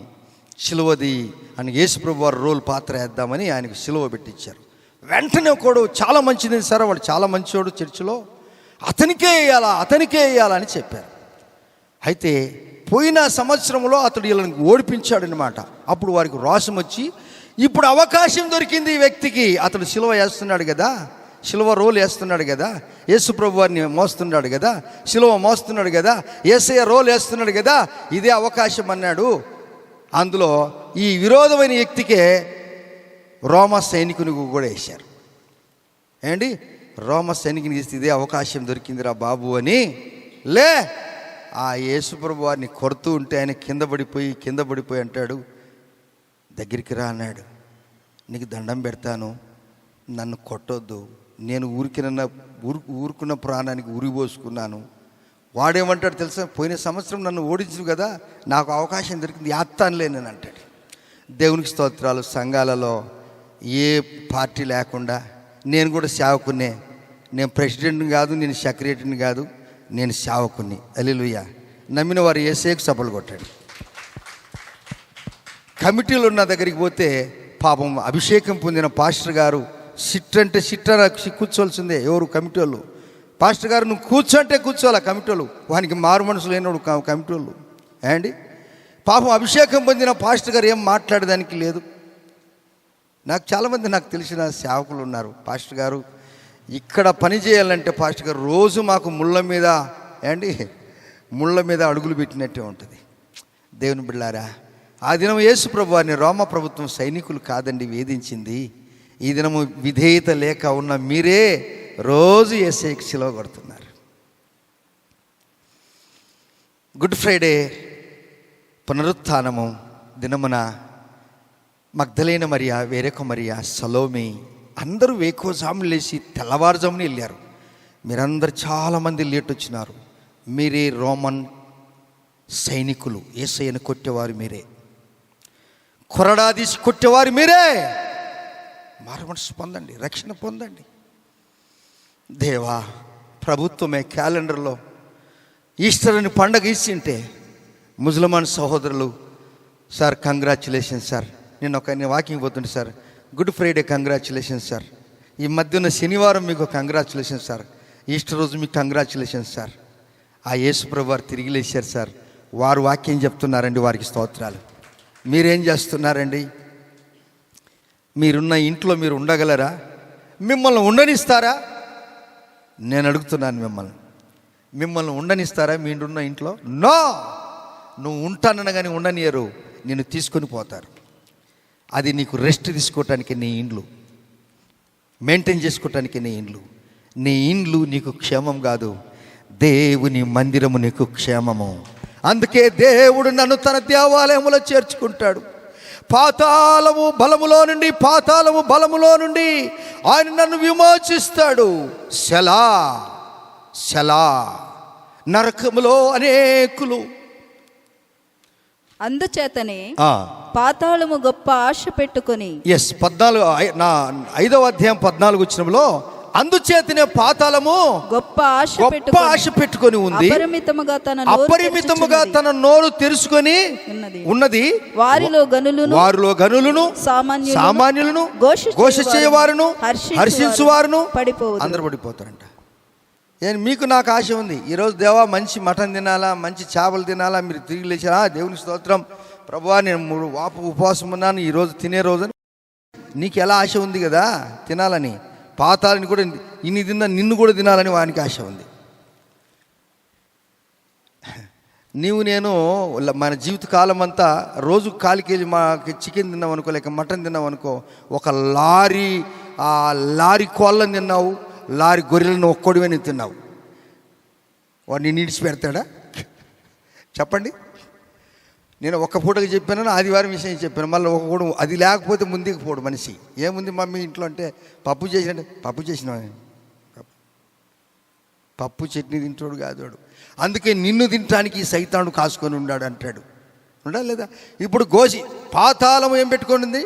సిలువది అని యేసుప్రభు వారు రోల్ పాత్ర వేద్దామని ఆయనకు సిలువ పెట్టించారు. వెంటనే ఒకడు, చాలా మంచిది సార్, వాడు చాలా మంచివాడు చర్చిలో, అతనికే వేయాలని చెప్పారు. అయితే పోయిన సంవత్సరంలో అతడు వీళ్ళని ఓడిపించాడనమాట. అప్పుడు వారికి రోషం వచ్చి, ఇప్పుడు అవకాశం దొరికింది ఈ వ్యక్తికి, అతడు సిలువ వేస్తున్నాడు కదా, సిలువ రోల్ వేస్తున్నాడు కదా, యేసుప్రభు వారిని మోస్తున్నాడు కదా, సిలువ మోస్తున్నాడు కదా, యేసయ్య రోల్ వేస్తున్నాడు కదా, ఇదే అవకాశం అన్నాడు. అందులో ఈ విరోధమైన వ్యక్తికే రోమా సైనికునికి కూడా వేశారు. ఏంటి, రోమా సైనికునికి ఇస్తే ఇదే అవకాశం దొరికిందిరా బాబు అని ఆ యేసుప్రభు వారిని కొడుతూ ఉంటే ఆయన కింద పడిపోయి అంటాడు, దగ్గరికి రా అన్నాడు, నీకు దండం పెడతాను, నన్ను కొట్టొద్దు, నేను ఊరుకున్న ప్రాణానికి ఉరిపోసుకున్నాను. వాడేమంటాడు తెలుసా, పోయిన సంవత్సరం నన్ను ఓడించు కదా, నాకు అవకాశం దొరికింది యాత్తానులే నేను అంటాడు. దేవునికి స్తోత్రాలు. సంఘాలలో ఏ పార్టీ లేకుండా నేను కూడా సేవకున్నే. నేను ప్రెసిడెంట్ని కాదు, నేను సెక్రటరీని కాదు, నేను సేవకుని. హల్లెలూయా. నమ్మిన వారు యేసేకు సభలు కొట్టాడు. కమిటీలు ఉన్న దగ్గరికి పోతే పాపం అభిషేకం పొందిన పాస్టర్ గారు సిట్ అంటే కూర్చోవలసిందే. ఎవరు? కమిటీ వాళ్ళు. పాస్టర్ గారు నువ్వు కూర్చోంటే కూర్చోవాలి. కమిటీ వాళ్ళు వానికి మారు మనసు లేనోడు కమిటీ వాళ్ళు అండి. పాపం అభిషేకం పొందిన పాస్టర్ గారు ఏం మాట్లాడడానికి లేదు. నాకు చాలామంది నాకు తెలిసిన సేవకులు ఉన్నారు. పాస్టర్ గారు ఇక్కడ పని చేయాలంటే పాస్టర్ గారు రోజు మాకు ముళ్ళ మీద అడుగులు పెట్టినట్టే ఉంటుంది. దేవుని బిడ్డలారా, ఆ దినం యేసు ప్రభు వారిని రోమ ప్రభుత్వం సైనికులు కాదండి వేధించింది. ఈ దినము విధేయత లేక ఉన్న మీరే రోజు యేసేకి సిలువ కొడుతున్నారు. గుడ్ ఫ్రైడే పునరుత్థానము దినమున మగ్దలేన మరియా, వేరొక మరియా, సలోమి అందరూ వేకువజామున లేచి తెల్లవారుజామున వెళ్ళారు. మీరందరూ చాలామంది లేట్ వచ్చినారు. మీరే రోమన్ సైనికులు. యేసయ్యను కొట్టేవారు మీరే, కొరడా తీసి కొట్టేవారు మీరే. మారు మనసు పొందండి, రక్షణ పొందండి. దేవా, ప్రభుత్వమే క్యాలెండర్లో ఈస్టర్ అని పండగ ఇచ్చింటే ముస్లిమాన్ సహోదరులు సార్ కంగ్రాచులేషన్స్ సార్, నేను వాకింగ్ పోతుంటే sir good Friday congratulations sir, ఈ మధ్య ఉన్న శనివారం మీకు కంగ్రాచులేషన్స్ సార్, ఈస్టర్ రోజు మీకు కంగ్రాచులేషన్స్ సార్. ఆ యేసుప్రభు వారు తిరిగి లేచారు సార్. వారు వాక్యం చెప్తున్నారండి, వారికి స్తోత్రాలు. మీరేం చేస్తున్నారండి? మీరున్న ఇంట్లో మీరు ఉండగలరా? మిమ్మల్ని ఉండనిస్తారా? నేను అడుగుతున్నాను, మిమ్మల్ని ఉండనిస్తారా? మీరున్న ఇంట్లో నో, నువ్వు ఉంటానన్న కానీ ఉండనియరు, నిన్ను తీసుకొని పోతారు. అది నీకు రెస్ట్ తీసుకోవటానికి నీ ఇండ్లు, మెయింటైన్ చేసుకోవటానికి నీ ఇండ్లు. నీ ఇండ్లు నీకు క్షేమం కాదు, దేవుని మందిరము నీకు క్షేమము. అందుకే దేవుడు నన్ను తన దేవాలయములో చేర్చుకుంటాడు. పాతాళము బలములో నుండి ఆయన నన్ను విమోచిస్తాడు. శలా నరకములో అనేకులు. అందుచేతనే పాతాళము గొప్ప ఆశ పెట్టుకొని 5వ అధ్యాయం 14 వచనంలో అందుచేతనే పాతాళము గొప్ప ఆశ పెట్టుకొని ఉంది, అపరిమితముగా తన నోరు తెరుచుకొని ఉన్నది. వారిలో గనులను సామాన్యులను ఘోష చేయవారును హర్షించువారును అందరూ పడిపోతారంట. మీకు నాకు ఆశ ఉంది. ఈరోజు దేవా మంచి మటన్ తినాలా, మంచి చేపలు తినాలా, మీరు తిరిగి లేచారా? దేవుని స్తోత్రం ప్రభువా, నేను 3 వాపు ఉపవాసం ఉన్నాను, ఈరోజు తినే రోజు. నీకు ఎలా ఆశ ఉంది కదా తినాలని, పాతాలని కూడా నిన్ను కూడా తినాలని వానికి ఆశ ఉంది. నేను మన జీవితకాలం అంతా రోజు కాలికేజీ చికెన్ తిన్నాం అనుకో, లేక మటన్ తిన్నాం అనుకో, ఒక లారీ కోళ్ళని తిన్నావు, లారీ గొర్రెలను ఒక్కడివని తిన్నావు. వాడిని నీడిచి పెడతాడా? చెప్పండి. నేను ఒక్క పూటకి చెప్పాను, ఆదివారం విషయం చెప్పాను, మళ్ళీ ఒక కూడా అది లేకపోతే ముందుకు పోడు మనిషి. ఏముంది మమ్మీ ఇంట్లో అంటే పప్పు చేసిన పప్పు చట్నీ తింటాడు కాదు వాడు. అందుకే నిన్ను తినటానికి సైతాను కాసుకొని ఉన్నాడు అంటాడు. ఉండాలి లేదా? ఇప్పుడు పాతాళం ఏం పెట్టుకొని ఉంది?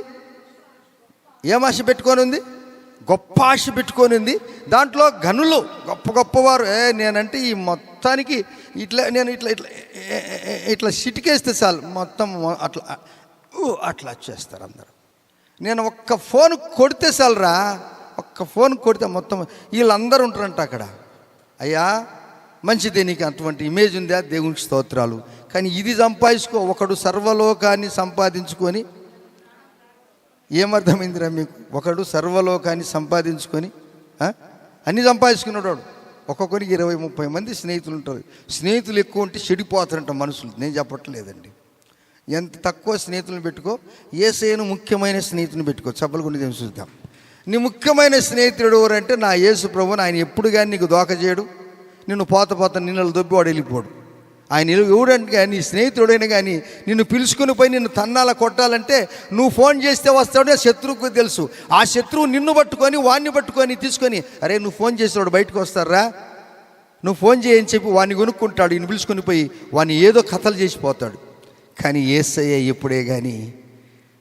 ఏం ఆశ పెట్టుకొని ఉంది? గొప్ప ఆశ పెట్టుకొని ఉంది. దాంట్లో గనులు గొప్పవారు. నేనంటే ఈ మొత్తానికి నేను ఇట్లా సిటికేస్తే చాలు మొత్తం అట్లా వచ్చేస్తారు అందరూ. నేను ఒక్క ఫోన్ కొడితే చాలరా, ఒక్క ఫోన్ కొడితే మొత్తం వీళ్ళందరూ ఉంటారంట అక్కడ. అయ్యా మంచిదే, నీకు అటువంటి ఇమేజ్ ఉందా? దేవునికి స్తోత్రాలు. కానీ ఇది సంపాదించుకో. ఒకడు సర్వలోకాన్ని సంపాదించుకొని, ఏమర్థమైందిరా మీకు? ఒకడు సర్వలోకాన్ని సంపాదించుకొని అన్నీ సంపాదించుకున్నాడు. ఒక్కొక్కరికి 20-30 మంది స్నేహితులు ఉంటారు. స్నేహితులు ఎక్కువ ఉంటే చెడిపోతారంట మనుషులు. నేను చెప్పట్లేదండి. ఎంత తక్కువ స్నేహితులను పెట్టుకో, యేసయ్యను ముఖ్యమైన స్నేహితుని పెట్టుకో. చెప్పలు కొన్ని చూద్దాం. నీ ముఖ్యమైన స్నేహితుడు ఎవరంటే నా యేసు ప్రభువుని. ఆయన ఎప్పుడు కానీ నీకు దోక చేయడు, నిన్ను పోత నీళ్ళలో దొబ్బి వాడు వెళ్ళిపోడు. ఆయన ఎవడంటే కానీ స్నేహితుడైనా కానీ నిన్ను పిలుచుకుని పోయి నిన్ను తన్నాల కొట్టాలంటే నువ్వు ఫోన్ చేస్తే వస్తాడే శత్రువుకు తెలుసు. ఆ శత్రువు నిన్ను పట్టుకొని వాడిని పట్టుకొని తీసుకొని, అరే నువ్వు ఫోన్ చేసేవాడు బయటకు వస్తారా, నువ్వు ఫోన్ చేయని చెప్పి వాడిని కొనుక్కుంటాడు. ఈయన పిలుచుకొని పోయి వాడిని ఏదో కథలు చేసిపోతాడు. కానీ యేసయ్య ఎప్పుడే కానీ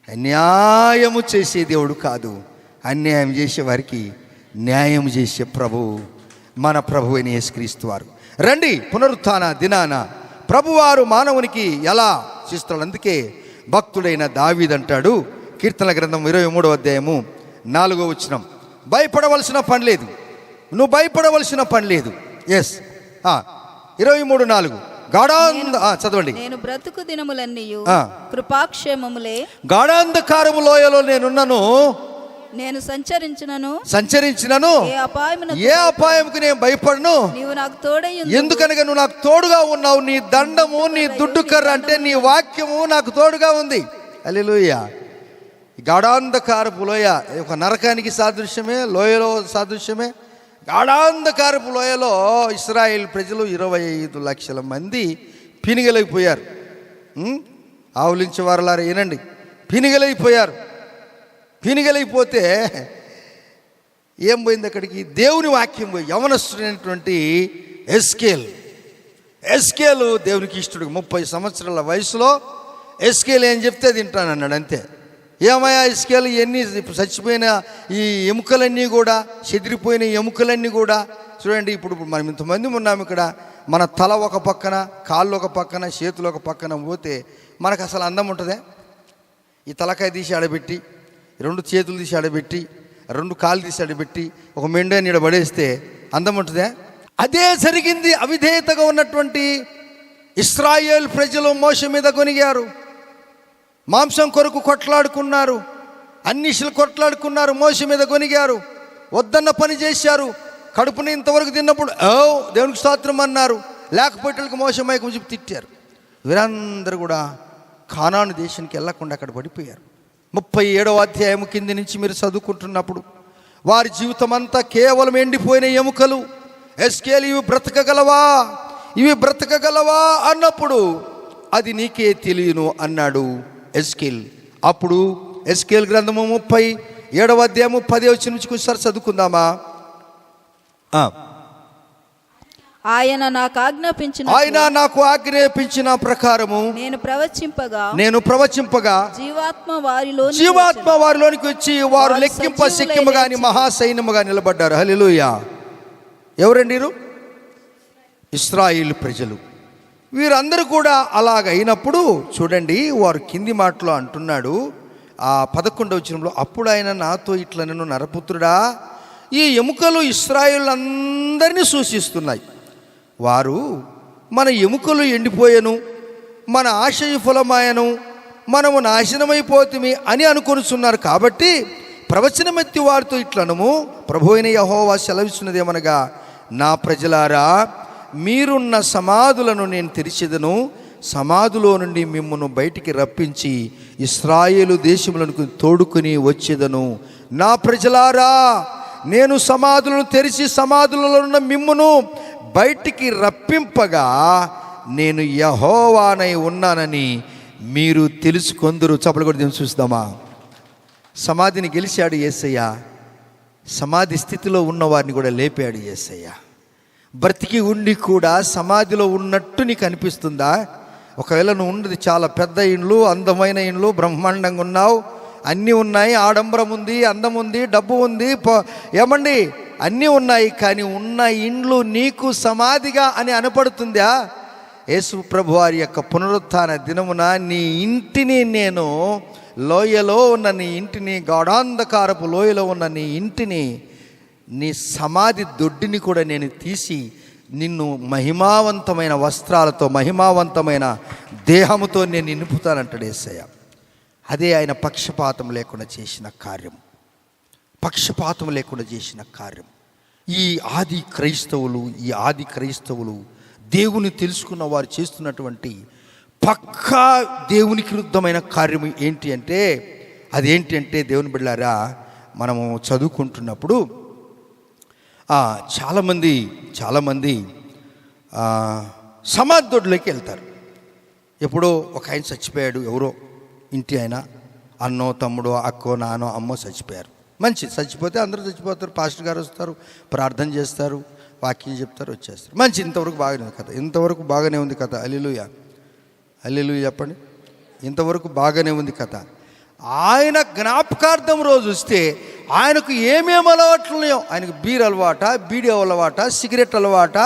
అన్యాయము చేసే దేవుడు కాదు, అన్యాయం చేసే వారికి న్యాయం చేసే ప్రభువు మన ప్రభు అయిన యేసుక్రీస్తు వారు. రండి, పునరుత్థాన దినాన ప్రభువారు మానవునికి ఎలా చేస్తాడు. అందుకే భక్తుడైన దావీదు అంటాడు, కీర్తనల గ్రంథం 23వ అధ్యాయము 4వ వచనం, భయపడవలసిన పని లేదు, నువ్వు భయపడవలసిన పని లేదు. 23:4 చదవండి. నేను బ్రతుకు దినములన్నీయు కృపాక్షేమములే, గాఢాంధకారము లోయలో నేనున్నను, నేను సంచరించినను ఏ అపాయముకు నేను భయపడను, నీవు నాకు తోడై ఎందుకనగా నువ్వు నాకు తోడుగా ఉన్నావు. నీ దండము, నీ దుడ్డు కర్ర అంటే నీ వాక్యము నాకు తోడుగా ఉంది. హల్లెలూయా. గాఢాంధకారపు లోయ ఒక నరకానికి సాదృశ్యమే, లోయలో సాదృశ్యమే. గాఢాంధకారపు లోయలో ఇశ్రాయేల్ ప్రజలు 25 లక్షల మంది పినిగలైపోయారు. ఆవులించే వారలారా ఏనండి, పినిగలైపోయారు. పినిగలైపోతే ఏం పోయింది అక్కడికి? దేవుని వాక్యం పోయి. యవనస్తుడైనటువంటి ఎస్కేలు దేవునికి ఇష్టడు. 30 సంవత్సరాల వయసులో ఎస్కేల్ ఏం చెప్తే తింటానన్నాడు అంతే. ఏమయ్యా ఎస్కేల్, ఎన్ని చచ్చిపోయిన ఈ ఎముకలన్నీ కూడా, చెదిరిపోయిన ఎముకలన్నీ కూడా చూడండి. ఇప్పుడు మనం ఇంతమంది ఉన్నాము ఇక్కడ, మన తల ఒక పక్కన, కాళ్ళు ఒక పక్కన, చేతులు ఒక పక్కన పోతే మనకు అసలు అందం ఉంటుందే? ఈ తలకాయ తీసి ఆడబెట్టి, 2 చేతులు తీసి ఆడబెట్టి, 2 కాళ్ళు తీసి ఆడబెట్టి, ఒక మెండే నీడ పడేస్తే అందం ఉంటుందే? అదే జరిగింది. అవిధేయతగా ఉన్నటువంటి ఇశ్రాయేల్ ప్రజలు మోషే మీద కొనిగారు. మాంసం కొరకు కొట్లాడుకున్నారు, అన్నిషులు కొట్లాడుకున్నారు, మోషే మీద కొనిగారు, వద్దన్న పని చేశారు. కడుపుని ఇంతవరకు తిన్నప్పుడు దేవునికి స్తోత్రం అన్నారు, లేకపోతే మోషే మైకం చెప్పి తిట్టారు. వీరందరూ కూడా కానాను దేశానికి వెళ్ళకుండా అక్కడ పడిపోయారు. 37వ అధ్యాయం కింది నుంచి మీరు చదువుకుంటున్నప్పుడు వారి జీవితం అంతా కేవలం ఎండిపోయిన ఎముకలు. ఎస్కేల్, ఇవి బ్రతకగలవా అన్నప్పుడు అది నీకే తెలియను అన్నాడు ఎస్కేల్. అప్పుడు ఎస్కేల్ గ్రంథము 37వ అధ్యాయము 10వ వచనం నుంచి ఒకసారి చదువుకుందామా? ఆయన నాకు ఆజ్ఞాపించిన ప్రకారము నేను ప్రవచింపగా జీవాత్మ వారిలోనికి వచ్చి వారు లెక్కింప సిక్కింపగా మహాసైన్యముగా నిలబడ్డారు. హల్లెలూయా. ఎవరండి? ఇశ్రాయేలు ప్రజలు. వీరందరూ కూడా అలాగైనప్పుడు చూడండి, వారు కింది మాటలో అంటున్నాడు ఆ 11వ వచనంలో, అప్పుడు ఆయన నాతో ఇట్లా, నేను నరపుత్రుడా, ఈ ఎముకలు ఇశ్రాయేలులందరినీ సూచిస్తున్నాయి. వారు మన ఎముకలు ఎండిపోయాను, మన ఆశ విఫలమాయను, మనము నాశనమైపోతుమి అని అనుకొనుచున్నారు. కాబట్టి ప్రవచనమెత్తి వారితో ఇట్లనము, ప్రభు అయిన యెహోవా సెలవిస్తున్నదేమనగా, నా ప్రజలారా, మీరున్న సమాధులను నేను తెరిచెదను, సమాధిలో నుండి మిమ్మును బయటికి రప్పించి ఇశ్రాయేలు దేశములకు తోడుకుని వచ్చేదను. నా ప్రజలారా, నేను సమాధులను తెరిచి సమాధులలో ఉన్న మిమ్మును బయటికి రప్పింపగా నేను యెహోవానై ఉన్నానని మీరు తెలుసుకొందురు. చప్పలు కూడా చూస్తామా? సమాధిని గెలిచాడు యేసయ్య, సమాధి స్థితిలో ఉన్న వారిని కూడా లేపాడు యేసయ్య. బ్రతికి ఉండి కూడా సమాధిలో ఉన్నట్టు నీకు అనిపిస్తుందా? ఒకవేళ నువ్వు ఉన్నది చాలా పెద్ద ఇండ్లు, అందమైన ఇండ్లు, బ్రహ్మాండంగా ఉన్నావు, అన్నీ ఉన్నాయి, ఆడంబరం ఉంది, అందం ఉంది, డబ్బు ఉంది, ఏమండి అన్నీ ఉన్నాయి, కానీ ఉన్న ఇండ్లు నీకు సమాధిగా అని అనపడుతుందా? యేసు ప్రభు వారి యొక్క పునరుత్థాన దినమున నీ ఇంటిని, నేను లోయలో ఉన్న నీ ఇంటిని, గాఢాంధకారపు లోయలో ఉన్న నీ ఇంటిని, నీ సమాధి దొడ్డిని కూడా నేను తీసి నిన్ను మహిమావంతమైన వస్త్రాలతో, మహిమావంతమైన దేహముతో నేను నింపుతానంటాడు యేసయ్య. అదే ఆయన పక్షపాతం లేకుండా చేసిన కార్యం, పక్షపాతం లేకుండా చేసిన కార్యం. ఈ ఆది క్రైస్తవులు దేవుని తెలుసుకున్న వారు చేస్తున్నటువంటి పక్కా దేవునికి విరుద్ధమైన కార్యం ఏంటి అంటే, అదేంటి అంటే, దేవుని బిడ్డలారా, మనము చదువుకుంటున్నప్పుడు చాలామంది సమాధి దొడ్లోకి వెళ్తారు. ఎప్పుడో ఒక ఆయన చచ్చిపోయాడు, ఎవరో ఇంటి ఆయన, అన్నో తమ్ముడో అక్కో నానో అమ్మో చచ్చిపోయారు. మంచిది, చచ్చిపోతే అందరూ చచ్చిపోతారు, పాస్టర్ గారు వస్తారు, ప్రార్థన చేస్తారు, వాక్యం చెప్తారు, వచ్చేస్తారు. మంచి, ఇంతవరకు బాగానే ఉంది కథ, ఇంతవరకు బాగానే ఉంది కథ. హల్లెలూయా, హల్లెలూయా చెప్పండి. ఇంతవరకు బాగానే ఉంది కథ. ఆయన జ్ఞాపకార్థం రోజు వస్తే ఆయనకు ఏమేమి అలవాట్లు ఉన్నాయో, ఆయనకు బీర్ అలవాట, బీడీ అలవాట, సిగరెట్ అలవాట,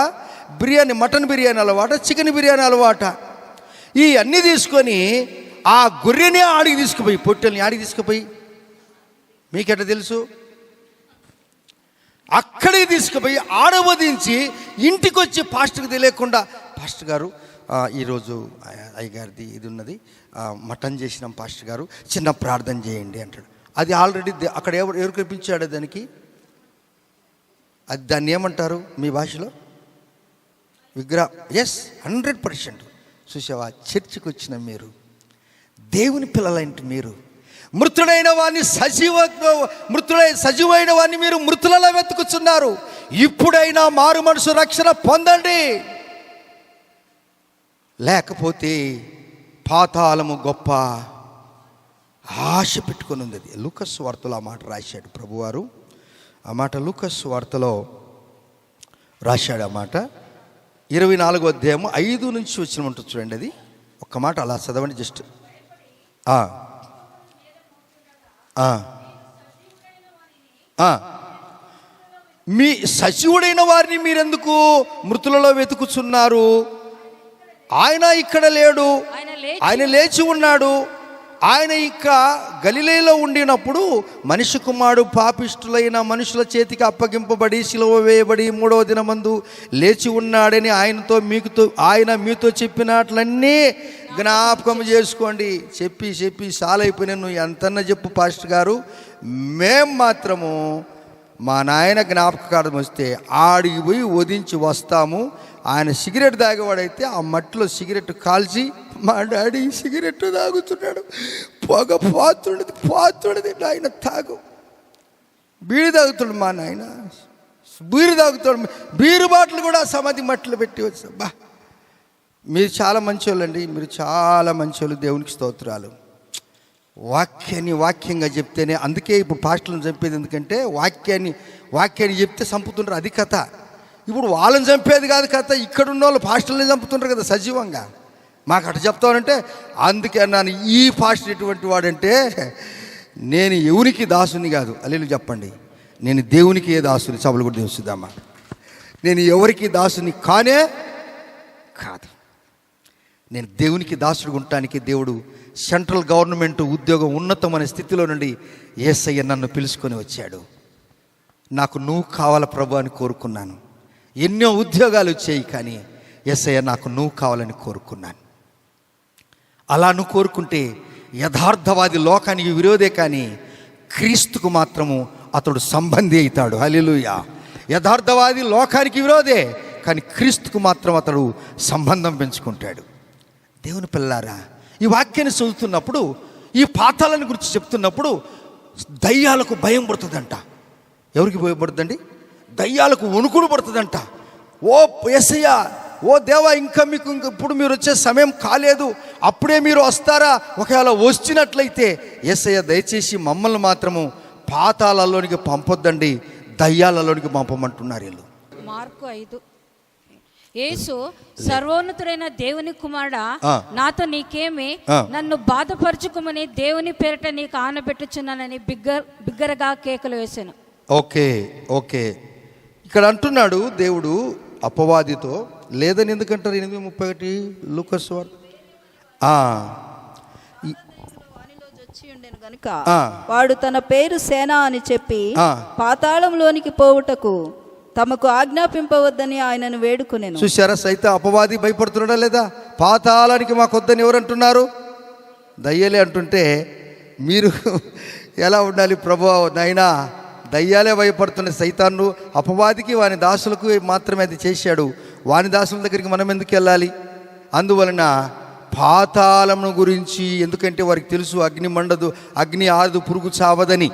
బిర్యానీ, మటన్ బిర్యానీ అలవాట, చికెన్ బిర్యానీ అలవాట, ఈ అన్నీ తీసుకొని ఆ గొర్రెని ఆడికి తీసుకుపోయి, పొట్టెల్ని ఆడికి తీసుకుపోయి, మీకెట్ట తెలుసు, అక్కడికి తీసుకుపోయి ఆడవదించి ఇంటికి వచ్చి పాస్టర్కి తెలియకుండా, పాస్టర్ గారు ఈరోజు అయ్యగారిది ఇది ఉన్నది, మటన్ చేసినాం పాస్టర్ గారు, చిన్న ప్రార్థన చేయండి అంటాడు. అది ఆల్రెడీ అక్కడ ఎవరు కనిపించాడు దానికి, అది దాన్ని ఏమంటారు మీ భాషలో? విగ్రహం. ఎస్, 100%. చూసావా, చర్చికి వచ్చిన మీరు, దేవుని పిల్లలంటే మీరు, మృతుడైన వాడిని సజీవైన వాడిని మీరు మృతులలో వెతుకుతున్నారు. ఇప్పుడైనా మారు మనసు రక్షణ పొందండి, లేకపోతే పాతాళము గొప్ప ఆశ పెట్టుకొని ఉంది. లూకాసు వార్తలో ఆ మాట రాశాడు ప్రభువారు. ఆ మాట లూకాసు వార్తలో రాశాడు. ఆ మాట 24వ అధ్యాయం 5 నుంచి వచ్చిన ఉంటుంది చూడండి. అది ఒక్క మాట అలా చదవండి జస్ట్. మీ సజీవుడైన వారిని మీరెందుకు మృతులలో వెతుకుచున్నారు? ఆయన ఇక్కడ లేడు, ఆయన లేచి ఉన్నాడు. ఆయన ఇక గలిలయలో ఉండినప్పుడు మనిషి కుమారుడు పాపిష్టులైన మనుషుల చేతికి అప్పగింపబడి సిలువ వేయబడి 3వ దినమందు లేచి ఉన్నాడని ఆయన మీతో చెప్పినట్లన్నీ జ్ఞాపకం చేసుకోండి. చెప్పి సాలైపోయినా నువ్వు ఎంతన్నా చెప్పు పాస్టర్ గారు, మేం మాత్రము మా నాయన జ్ఞాపకార్థం వస్తే ఆడికి పోయి వదించి వస్తాము. ఆయన సిగరెట్ తాగేవాడైతే ఆ మట్టిలో సిగరెట్ కాల్చి, మా డాడీ సిగరెట్ తాగుతున్నాడు, పొగ పోతున్నది ఆయన తాగు, బీడి తాగుతాడు, మా నాయన బీరు తాగుతాడు, బీరు బాటలు కూడా సమాధి మట్టిలో పెట్టి వచ్చా. బా, మీరు చాలా మంచోళ్ళండి, మీరు చాలా మంచోళ్ళు, దేవునికి స్తోత్రాలు. వాక్యంగా చెప్తేనే, అందుకే ఇప్పుడు పాస్టర్లను చంపేది ఎందుకంటే వాక్యాన్ని చెప్తే చంపుతుంటారు, అది కథ. ఇప్పుడు వాళ్ళని చంపేది కాదు కథ, ఇక్కడున్న వాళ్ళు పాస్టర్ని చంపుతుంటారు కదా సజీవంగా. మాకు అట్లా చెప్తానంటే అందుకే అన్నాను, ఈ పాస్టర్ ఎటువంటి వాడంటే, నేను ఎవరికి దాసుని కాదు, అల్లెలు చెప్పండి, నేను దేవునికి దాసుని. సభలు కూడా తెలుసుదామా, నేను ఎవరికి దాసుని కానే కాదు. నేను దేవునికి దాసుడు ఉండటానికి దేవుడు సెంట్రల్ గవర్నమెంట్ ఉద్యోగం ఉన్నతమైన స్థితిలో నుండి యేసయ్య నన్ను పిలుచుకొని వచ్చాడు. నాకు నువ్వు కావాల ప్రభు అని కోరుకున్నాను. ఎన్నో ఉద్యోగాలు వచ్చాయి, కానీ యేసయ్య నాకు నువ్వు కావాలని కోరుకున్నాను. అలా నువ్వు కోరుకుంటే యథార్థవాది లోకానికి విరోధే, కానీ క్రీస్తుకు మాత్రము అతడు సంబంధి అవుతాడు. హల్లెలూయా. యథార్థవాది లోకానికి విరోధే, కానీ క్రీస్తుకు మాత్రం అతడు సంబంధం పెంచుకుంటాడు. దేవుని పిల్లారా, ఈ వాక్యాన్ని చదువుతున్నప్పుడు, ఈ పాతాళాన్ని గురించి చెప్తున్నప్పుడు దయ్యాలకు భయం పడుతుందంట. ఎవరికి భయం పడుతుందండి? దయ్యాలకు వణుకుడు పడుతుందంట. ఓ యేసయ్యా, ఓ దేవా, ఇప్పుడు మీరు వచ్చే సమయం కాలేదు, అప్పుడే మీరు వస్తారా? ఒకవేళ వచ్చినట్లయితే యేసయ్య దయచేసి మమ్మల్ని మాత్రము పాతాళాల్లోనికి పంపొద్దండి, దయ్యాలలోనికి పంపమంటున్నారు వీళ్ళు. మార్కు 5. యేసు, సర్వోన్నతుడైన దేవుని కుమారుడా, నాతో నీకేమి, నన్ను బాధపరచుకోమని దేవుని పేరిట నీకు ఆనబెట్టుచున్నానని బిగ్గరగా కేకలు వేశాను. ఓకే ఇక్కడ అంటున్నాడు దేవుడు అపవాదితో, లేదని ఎందుకంటారు? 8:31 లూకాసు వార్త. గనుక వాడు తన పేరు సేన అని చెప్పి పాతాళంలోనికి పోవుటకు తమకు ఆజ్ఞాపింపవద్దని ఆయనను వేడుకొనెను. చూశారా, సైతం అపవాది భయపడుతున్నాడా లేదా? పాతాళానికి మాకొద్దని ఎవరు అంటున్నారు? దయ్యాలే అంటుంటే మీరు ఎలా ఉండాలి? ప్రభువా నాయనా, దయ్యాలే భయపడుతున్న సైతాను, అపవాదికి వాని దాసులకు మాత్రమే అది చేశాడు. వాని దాసుల దగ్గరికి మనం ఎందుకు వెళ్ళాలి? అందువలన పాతాళం గురించి, ఎందుకంటే వారికి తెలుసు అగ్ని మండదు, అగ్ని ఆరదు, పురుగు చావదని.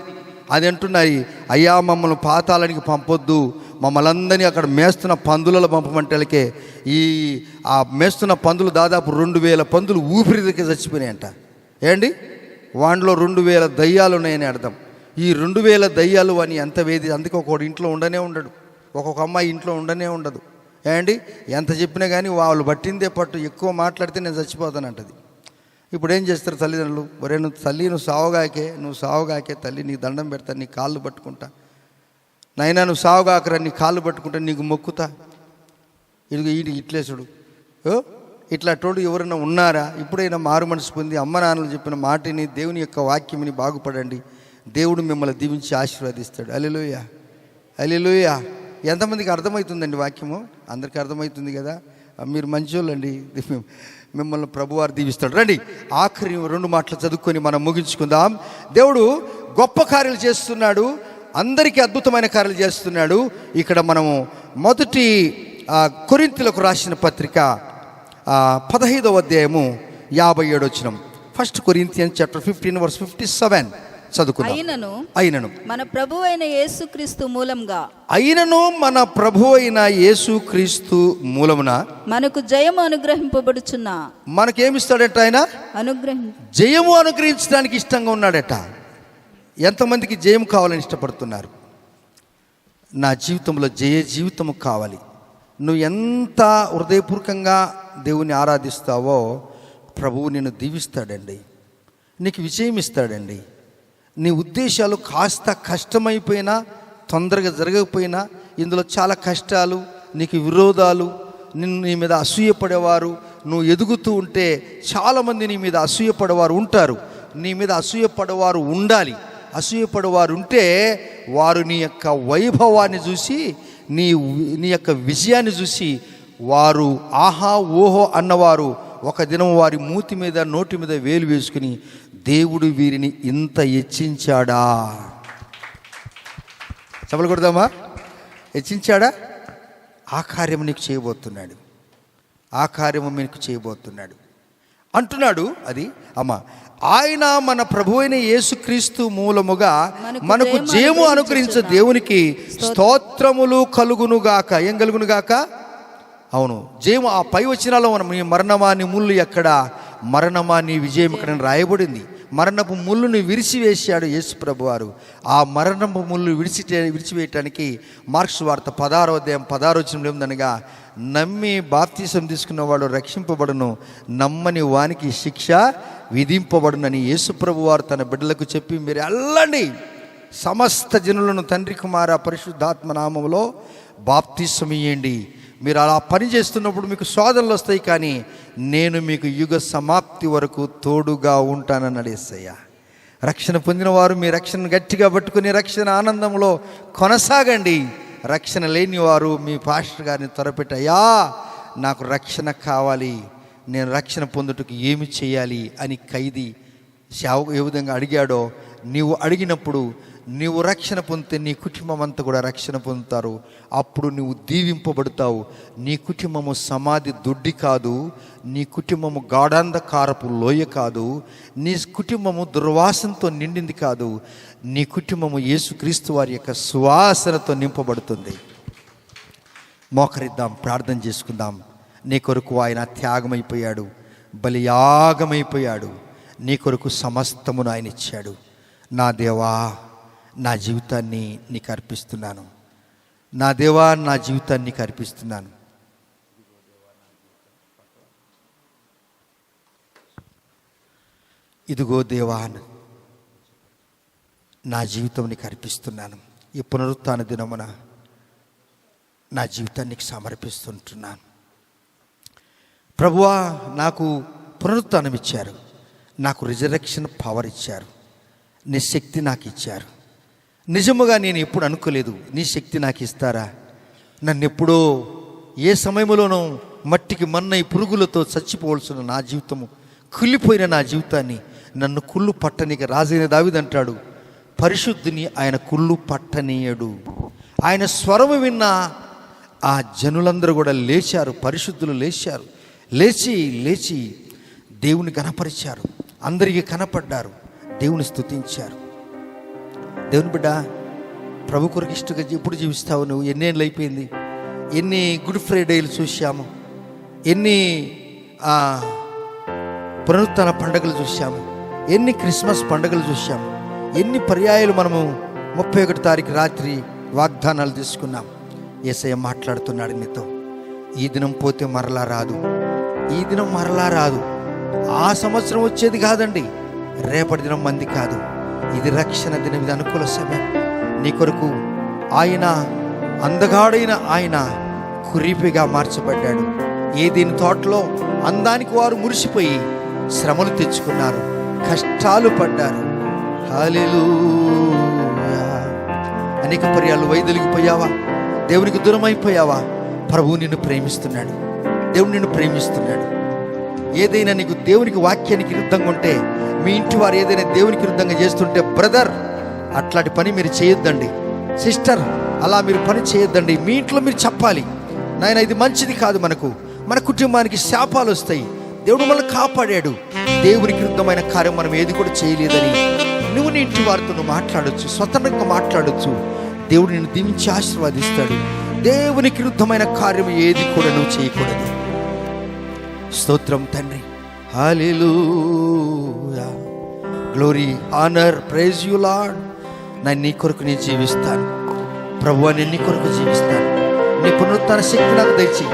అది అంటున్నాయి, అయ్యా మమ్మల్ని పాతాళానికి పంపొద్దు, మమ్మల్ని అందరినీ అక్కడ మేస్తున్న పందులలో పంపమంటలకే ఆ మేస్తున్న పందులు దాదాపు 2000 పందులు ఊపిరిదికి చచ్చిపోయినాయంట. ఏండి, వాటిలో 2000 దయ్యాలు ఉన్నాయని అర్థం. ఈ 2000 దయ్యాలు అని ఎంత వేది. అందుకే ఒక్కొక్కడు ఇంట్లో ఉండనే ఉండడు, ఒక్కొక్క అమ్మాయి ఇంట్లో ఉండనే ఉండదు. ఏండి, ఎంత చెప్పినా కానీ వాళ్ళు పట్టిందే పట్టు, ఎక్కువ మాట్లాడితే నేను చచ్చిపోతానంటది. ఇప్పుడు ఏం చేస్తారు తల్లిదండ్రులు? ఒరే నువ్వు తల్లి నువ్వు సావుగాకే తల్లి నీకు దండం పెడతా, నీ కాళ్ళు పట్టుకుంటా, నైనా నువ్వు సావుగాకరా, నీ కాళ్ళు పట్టుకుంటా, నీకు మొక్కుతా. ఇదిగో ఇట్లేసుడు ఇట్లాంటి ఎవరైనా ఉన్నారా? ఇప్పుడైనా మారు మనసు పొంది అమ్మ నాన్నలు చెప్పిన మాటని, దేవుని యొక్క వాక్యముని బాగుపడండి. దేవుడు మిమ్మల్ని దీవించి ఆశీర్వదిస్తాడు. హల్లెలూయా, హల్లెలూయా. ఎంతమందికి అర్థమవుతుందండి వాక్యము? అందరికీ అర్థమవుతుంది కదా. మీరు మంచోళ్ళండి, మిమ్మల్ని ప్రభువారు దీవిస్తాడు. రండి ఆఖరి 2 మాటలు చదువుకొని మనం ముగించుకుందాం. దేవుడు గొప్ప కార్యాలు చేస్తున్నాడు, అందరికీ అద్భుతమైన కార్యాలు చేస్తున్నాడు. ఇక్కడ మనము మొదటి కొరింథీయులకు రాసిన పత్రిక 15వ అధ్యాయము 57వ వచనం. 1 Corinthians chapter 15 verse 57 చదువుకుందాం. అయినను మన ప్రభు అయిన యేసుక్రీస్తు మూలంగా, అయినను మన ప్రభు అయిన యేసుక్రీస్తు మూలమున మనకు జయము అనుగ్రహింపబడుచున్న, మనకేమిస్తాడట? ఆయన జయము అనుగ్రహించడానికి ఇష్టంగా ఉన్నాడట. ఎంతమందికి జయం కావాలని ఇష్టపడుతున్నారు? నా జీవితంలో జయ జీవితము కావాలి. నువ్వు ఎంత హృదయపూర్వకంగా దేవుని ఆరాధిస్తావో ప్రభువు నిన్ను దీవిస్తాడండి, నీకు విజయం ఇస్తాడండి. నీ ఉద్దేశాలు కాస్త కష్టమైపోయినా, తొందరగా జరగకపోయినా, ఇందులో చాలా కష్టాలు, నీకు విరోధాలు, నీ మీద అసూయపడేవారు, నువ్వు ఎదుగుతూ ఉంటే చాలామంది నీ మీద అసూయపడేవారు ఉంటారు. నీ మీద అసూయపడేవారు ఉండాలి. అసూయపడేవారు ఉంటే వారు నీ యొక్క వైభవాన్ని చూసి, నీ యొక్క విజయాన్ని చూసి వారు ఆహా ఓహో అన్నవారు ఒక దినం వారి మూతి మీద నోటి మీద వేలు వేసుకుని, దేవుడు వీరిని ఇంత హెచ్చించాడా? చెప్పలు కొడదామా? హెచ్చించాడా? ఆ కార్యము నీకు చేయబోతున్నాడు, ఆ కార్యము మీకు చేయబోతున్నాడు అంటున్నాడు. అది అమ్మ, ఆయన మన ప్రభు అయిన యేసుక్రీస్తు మూలముగా మనకు జయము అనుగ్రహించే దేవునికి స్తోత్రములు కలుగునుగాక. ఏం కలుగునుగాక? అవును, జయము. ఆ పై వచనాల్లో మనం నీ మరణమా నీ ముళ్ళు ఎక్కడ, మరణమా నీ విజయం ఎక్కడ రాయబడింది. మరణపు ముళ్ళుని విరిచివేశాడు యేసు ప్రభువారు. ఆ మరణపు ముళ్ళు విరిచివేయటానికి మార్క్స్ వార్త 16వ అధ్యాయం 16వ వచనంలో ఉందనగా, నమ్మి బాప్తిసం తీసుకున్నవాడు రక్షింపబడును, నమ్మని వానికి శిక్ష విధింపబడునని యేసు ప్రభువారు తన బిడ్డలకు చెప్పి, మీరు వెళ్ళండి, సమస్త జనులను తండ్రి కుమార పరిశుద్ధాత్మ నామములో బాప్తిసం ఇయ్యండి. మీరు అలా పని చేస్తున్నప్పుడు మీకు శోధనలు వస్తాయి, కానీ నేను మీకు యుగ సమాప్తి వరకు తోడుగా ఉంటానని యేసయ్య. రక్షణ పొందిన వారు మీ రక్షణను గట్టిగా పట్టుకుని రక్షణ ఆనందంలో కొనసాగండి. రక్షణ లేని వారు మీ పాస్టర్ గారిని త్వరపెట్టి, అయ్యా నాకు రక్షణ కావాలి, నేను రక్షణ పొందుటకు ఏమి చేయాలి అని ఖైదీ ఏ విధంగా అడిగాడో, నీవు అడిగినప్పుడు నీవు రక్షణ పొందితే నీ కుటుంబం అంతా కూడా రక్షణ పొందుతారు. అప్పుడు నువ్వు దీవింపబడతావు. నీ కుటుంబము సమాధి దొడ్డి కాదు, నీ కుటుంబము గాఢాంధకారపు లోయ కాదు, నీ కుటుంబము దుర్వాసనతో నిండింది కాదు, నీ కుటుంబము యేసుక్రీస్తు వారి యొక్క సువాసనతో నింపబడుతుంది. మోకరిద్దాం, ప్రార్థన చేసుకుందాం. నీ కొరకు ఆయన త్యాగమైపోయాడు, బలియాగమైపోయాడు. నీ కొరకు సమస్తమును ఆయన ఇచ్చాడు. నా దేవా, నా జీవితాన్ని నీకు అర్పిస్తున్నాను. నా దేవా, నా జీవితాన్ని నీకు అర్పిస్తున్నాను. ఇదిగో దేవా, నా జీవితం నీకు అర్పిస్తున్నాను. ఈ పునరుత్థాన దినమున నా జీవితాన్ని నీకు సమర్పిస్తుంటున్నాను. ప్రభువా, నాకు పునరుత్థానం ఇచ్చారు, నాకు రిజరెక్షన్ పవర్ ఇచ్చారు, నీ శక్తి నాకు ఇచ్చారు. నిజముగా నేను ఎప్పుడు అనుకోలేదు నీ శక్తి నాకు ఇస్తారా. నన్ను ఎప్పుడో ఏ సమయంలోనూ మట్టికి మన్నై పురుగులతో చచ్చిపోవలసిన నా జీవితము, కుళ్ళిపోయిన నా జీవితాన్ని నన్ను కుళ్ళు పట్టనీకి రాజైన దావీదు అంటాడు, పరిశుద్ధిని ఆయన కుళ్ళు పట్టనీయడు. ఆయన స్వరము విన్న ఆ జనులందరూ కూడా లేచారు, పరిశుద్ధులు లేచారు. లేచి దేవుని కనపరిచారు, అందరికీ కనపడ్డారు, దేవుని స్తుతించారు. దేవుని బిడ్డ, ప్రభు కొరకు ఇష్టంగా ఎప్పుడు జీవిస్తావు నువ్వు? ఎన్నేళ్ళు అయిపోయింది? ఎన్ని గుడ్ ఫ్రైడేలు చూసాము, ఎన్ని పునరుత్థాన పండుగలు చూసాము, ఎన్ని క్రిస్మస్ పండుగలు చూసాము, ఎన్ని పర్యాయాలు మనము 31వ తారీఖు రాత్రి వాగ్దానాలు తీసుకున్నాం. యేసయ్య మాట్లాడుతున్నాడు నీతో. ఈ దినం పోతే మరలా రాదు, ఈ దినం మరలా రాదు. ఆ సంవత్సరం వచ్చేది కాదండి, రేపటి దినం మంది కాదు. ఇది రక్షణ దినం, ఇది అనుకూల సమయం. నీ కొరకు ఆయన అందగాడైన ఆయన కురీపిగా మార్చబడ్డాడు. ఏదైనా తోటలో అందానికి వారు మురిసిపోయి శ్రమలు తెచ్చుకున్నారు, కష్టాలు పడ్డారు. హల్లెలూయా. అనేక పర్యాలు వైదొలిగిపోయావా, దేవునికి దూరం అయిపోయావా? ప్రభువు నిన్ను ప్రేమిస్తున్నాడు, దేవుడు నిన్ను ప్రేమిస్తున్నాడు. ఏదైనా నీకు దేవునికి వాక్యానికి విరుద్ధంగా ఉంటే, మీ ఇంటి వారు ఏదైనా దేవునికి విరుద్ధంగా చేస్తుంటే, బ్రదర్ అట్లాంటి పని మీరు చేయొద్దండి. సిస్టర్ అలా మీరు పని చేయొద్దండి. మీ ఇంట్లో మీరు చెప్పాలి, నాయన ఇది మంచిది కాదు, మన కుటుంబానికి శాపాలు వస్తాయి, దేవుడు మనల్ని కాపాడాడు, దేవునికి విరుద్ధమైన కార్యం మనం ఏది కూడా చేయలేదని నువ్వు నీ ఇంటి వారితో నువ్వు మాట్లాడొచ్చు, స్వతంత్రంగా మాట్లాడొచ్చు. దేవుడు నిన్ను దీవించి ఆశీర్వాదిస్తాడు. దేవునికి విరుద్ధమైన కార్యం ఏది కూడా నువ్వు చేయకూడదు. స్తోత్రం తండ్రి. హల్లెలూయా. Glory, honour, praise you Lord. నీ కొరకు నేను జీవిస్తాను ప్రభువా, నేను నీ కొరకు జీవిస్తాను. నీ పునరుత్థాన శక్తి నాకు దయచేయి.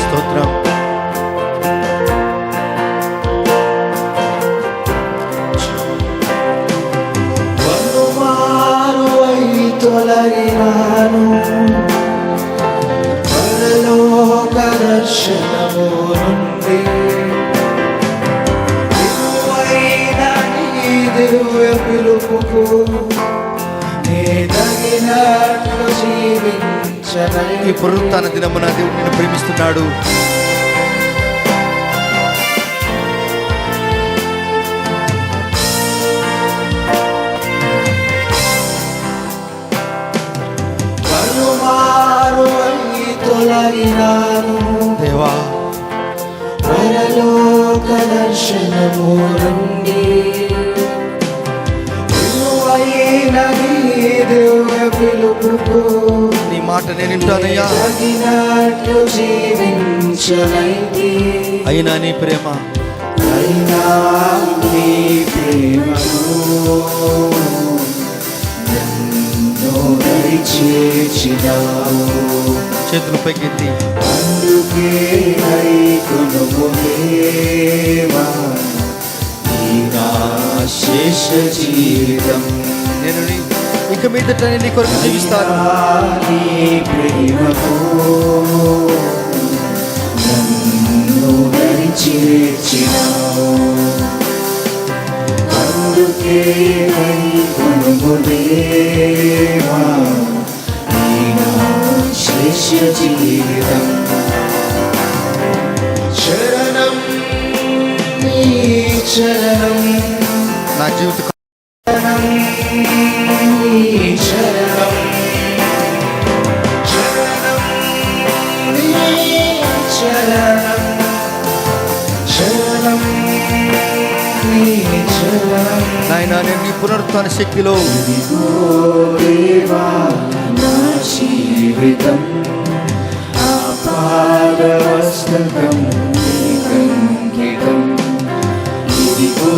స్తోత్రం. తొలగినాను పరలోక దర్శనము నుండి, దివ్యమైన నీ దివ్య పిలుపుకు నే తగినట్లు జీవించనై. ఈ పునరుత్థాన దినమున దేవుడు నిన్ను ప్రేమిస్తున్నాడు. తొలగినాను దేవా, పరలోక దర్శనము నుండి, విలువైన నీ దివ్య పిలుపుకు నీ మాట నేను వింటానయ్యా. తగినట్లు జీవించనైతి. అయినా నీ ప్రేమ, అయినా నీ ప్రేమకు నన్ను దయచేసినావు. చేతులు పైకెత్తి అందుకే నైకొనుము దేవా నీ నా శేష జీవితం. నేను ఇక మీదట నీ కొరకు జీవిస్తాను. నీ ప్రేమకు నన్ను దయచేసినావు. అందుకే నైకొనుము దేవా శేష జీవితం. చరణం నీ చరణం, నా జీవిత చరణం నీ చరణం, చరణం నీ చరణం, చరణం నీ చరణం. నాయనా, నేను నీ పునరుత్థాన శక్తిలో దేవా నా జీవితం ఆపాదవస్తకం నీకంకితం. ఇదిగో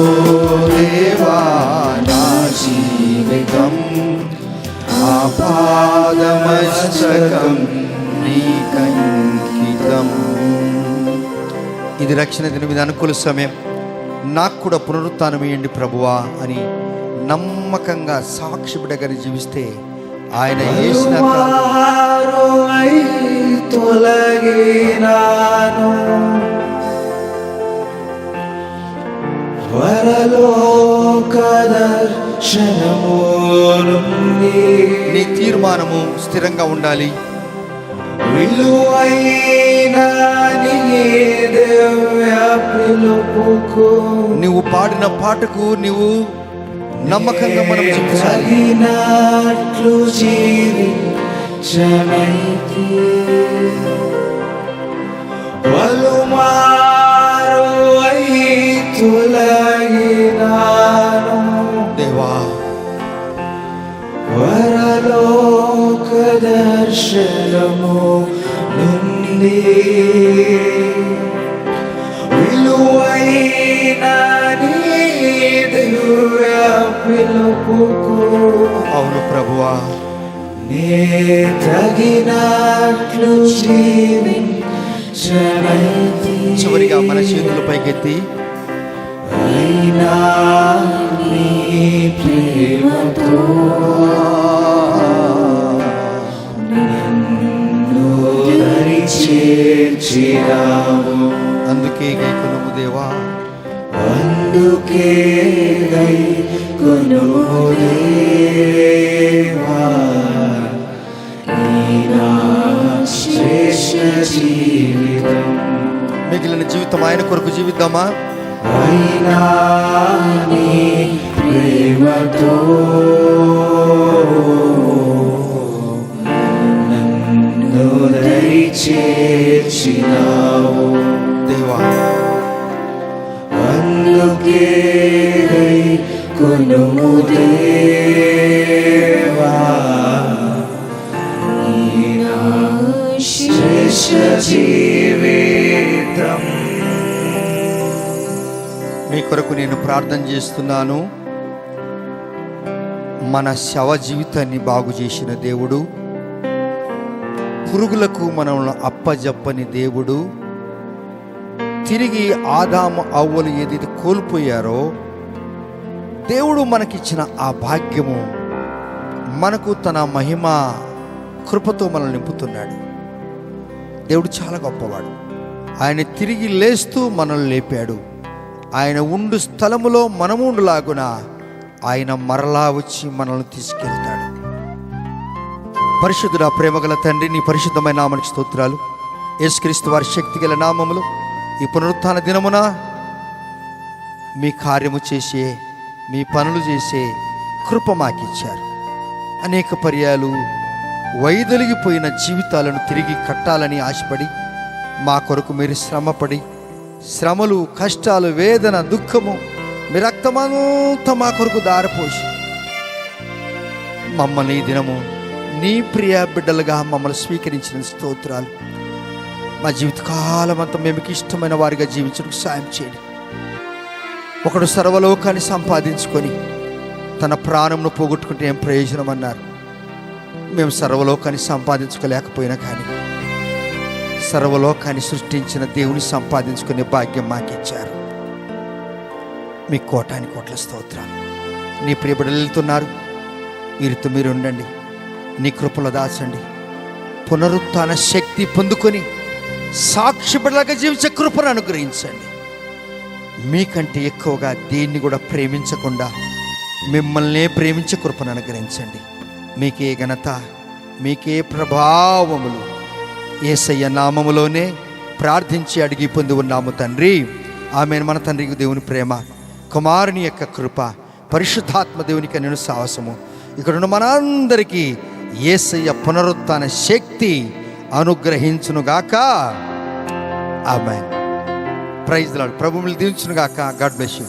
దేవా నా జీవితం ఆపాదమస్తకం నీకంకితం. ఇది రక్షణ దినం, ఇది అనుకూల సమయం. నాకు కూడా పునరుత్థానం ఇయ్యండి ప్రభువా అని నమ్మకంగా సాక్షి బిడ్డగానే జీవిస్తే ఆయన చేసిన తొలగినాను పరలోక దర్శనము నుండి. నీ తీర్మానము స్థిరంగా ఉండాలి. విలువైన నీ దివ్య పిలుపుకు నువ్వు పాడిన పాటకు నువ్వు నమ్మకంగా మనం జీవించాలి. తగినట్లు జీవించనైతి. పలుమారు తొలగినాను దేవా, పరలోక దర్శనము నుండి, విలువైన నీ దివ్య పిలుపుకు అవును ప్రభువా, నే తగినట్లు జీవించనైతి. చివరిగా మన చేతులు పైకెత్తి అయినా నీ ప్రేమతో నన్ను దరి చేర్చినావు. అందుకే గైకొనుము దేవా, అందుకే గైకొనుము దేవా, ఈ నా శ్రేష్ఠ జీవితం. మిగిలిన జీవితం ఆయన కొరకు జీవిద్దామా? అయినా నీ ప్రేమతో నన్ను దరి చేర్చినావు దేవా. అందుకే గైకొనుము దేవా, ఈ నా శ్రేష్ఠ జీవితం. మీ కొరకు నేను ప్రార్థన చేస్తున్నాను. మన శవ జీవితాన్ని బాగు చేసిన దేవుడు, పురుగులకు మనల్ని అప్పజెప్పని దేవుడు, తిరిగి ఆదాము అవ్వలు ఏదైతే కోల్పోయారో దేవుడు మనకిచ్చిన ఆ భాగ్యము మనకు తన మహిమ కృపతో మనల్ని నింపుతున్నాడు. దేవుడు చాలా గొప్పవాడు. ఆయన తిరిగి లేస్తూ మనల్ని లేపాడు. ఆయన ఉండు స్థలములో మనము ఉండులాగున ఆయన మరలా వచ్చి మనల్ని తీసుకెళ్తాడు. పరిశుద్ధుడా, ప్రేమగల తండ్రి, నీ పరిశుద్ధమైన నామానికి స్తోత్రాలు. యేసుక్రీస్తు వారి శక్తిగల నామములో ఈ పునరుత్థాన దినమున మీ కార్యము చేసే, మీ పనులు చేసే కృప మాకిచ్చారు. అనేక పర్యాలు వైదొలిగిపోయిన జీవితాలను తిరిగి కట్టాలని ఆశపడి మా కొరకు మీరు శ్రమపడి, శ్రమలు, కష్టాలు, వేదన, దుఃఖము, మీ రక్తమంతా మా కొరకు దారిపోసి మమ్మల్ని ఈ దినము నీ ప్రియ బిడ్డలుగా మమ్మల్ని స్వీకరించిన స్తోత్రాలు. మా జీవితకాలం అంతా మేముకి ఇష్టమైన వారిగా జీవించడానికి సాయం చేయండి. ఒకడు సర్వలోకాన్ని సంపాదించుకొని తన ప్రాణంను పోగొట్టుకుంటే ఏం ప్రయోజనం అన్నారు. మేము సర్వలోకాన్ని సంపాదించుకోలేకపోయినా కానీ సర్వలోకాన్ని సృష్టించిన దేవుని సంపాదించుకునే భాగ్యం మాకిచ్చారు. మీ కోటాని కోట్ల స్తోత్రాలు. నీ ప్రియబిడ్డలు వెళ్తున్నారు, వీరితో మీరు ఉండండి, నీ కృపలో దాచండి. పునరుత్థాన శక్తి పొందుకొని సాక్షి బిడ్డలుగా జీవించే కృపను అనుగ్రహించండి. మీకంటే ఎక్కువగా దేన్ని కూడా ప్రేమించకుండా మిమ్మల్నే ప్రేమించే కృపను అనుగ్రహించండి. మీకే ఘనత, మీకే ప్రభావములు యేసయ్య నామములోనే ప్రార్థించి అడిగి పొంది ఉన్నాము తండ్రి. ఆమెను. మన తండ్రికి దేవుని ప్రేమ, కుమారుని యొక్క కృప, పరిశుద్ధాత్మ దేవునికి నేను సాహసము ఇక్కడున్న మనందరికీ యేసయ్య పునరుత్థాన శక్తి అనుగ్రహించునుగాక. ఆమేన్. Praise the Lord. ప్రభువుని దీవించునుగాక. God bless you.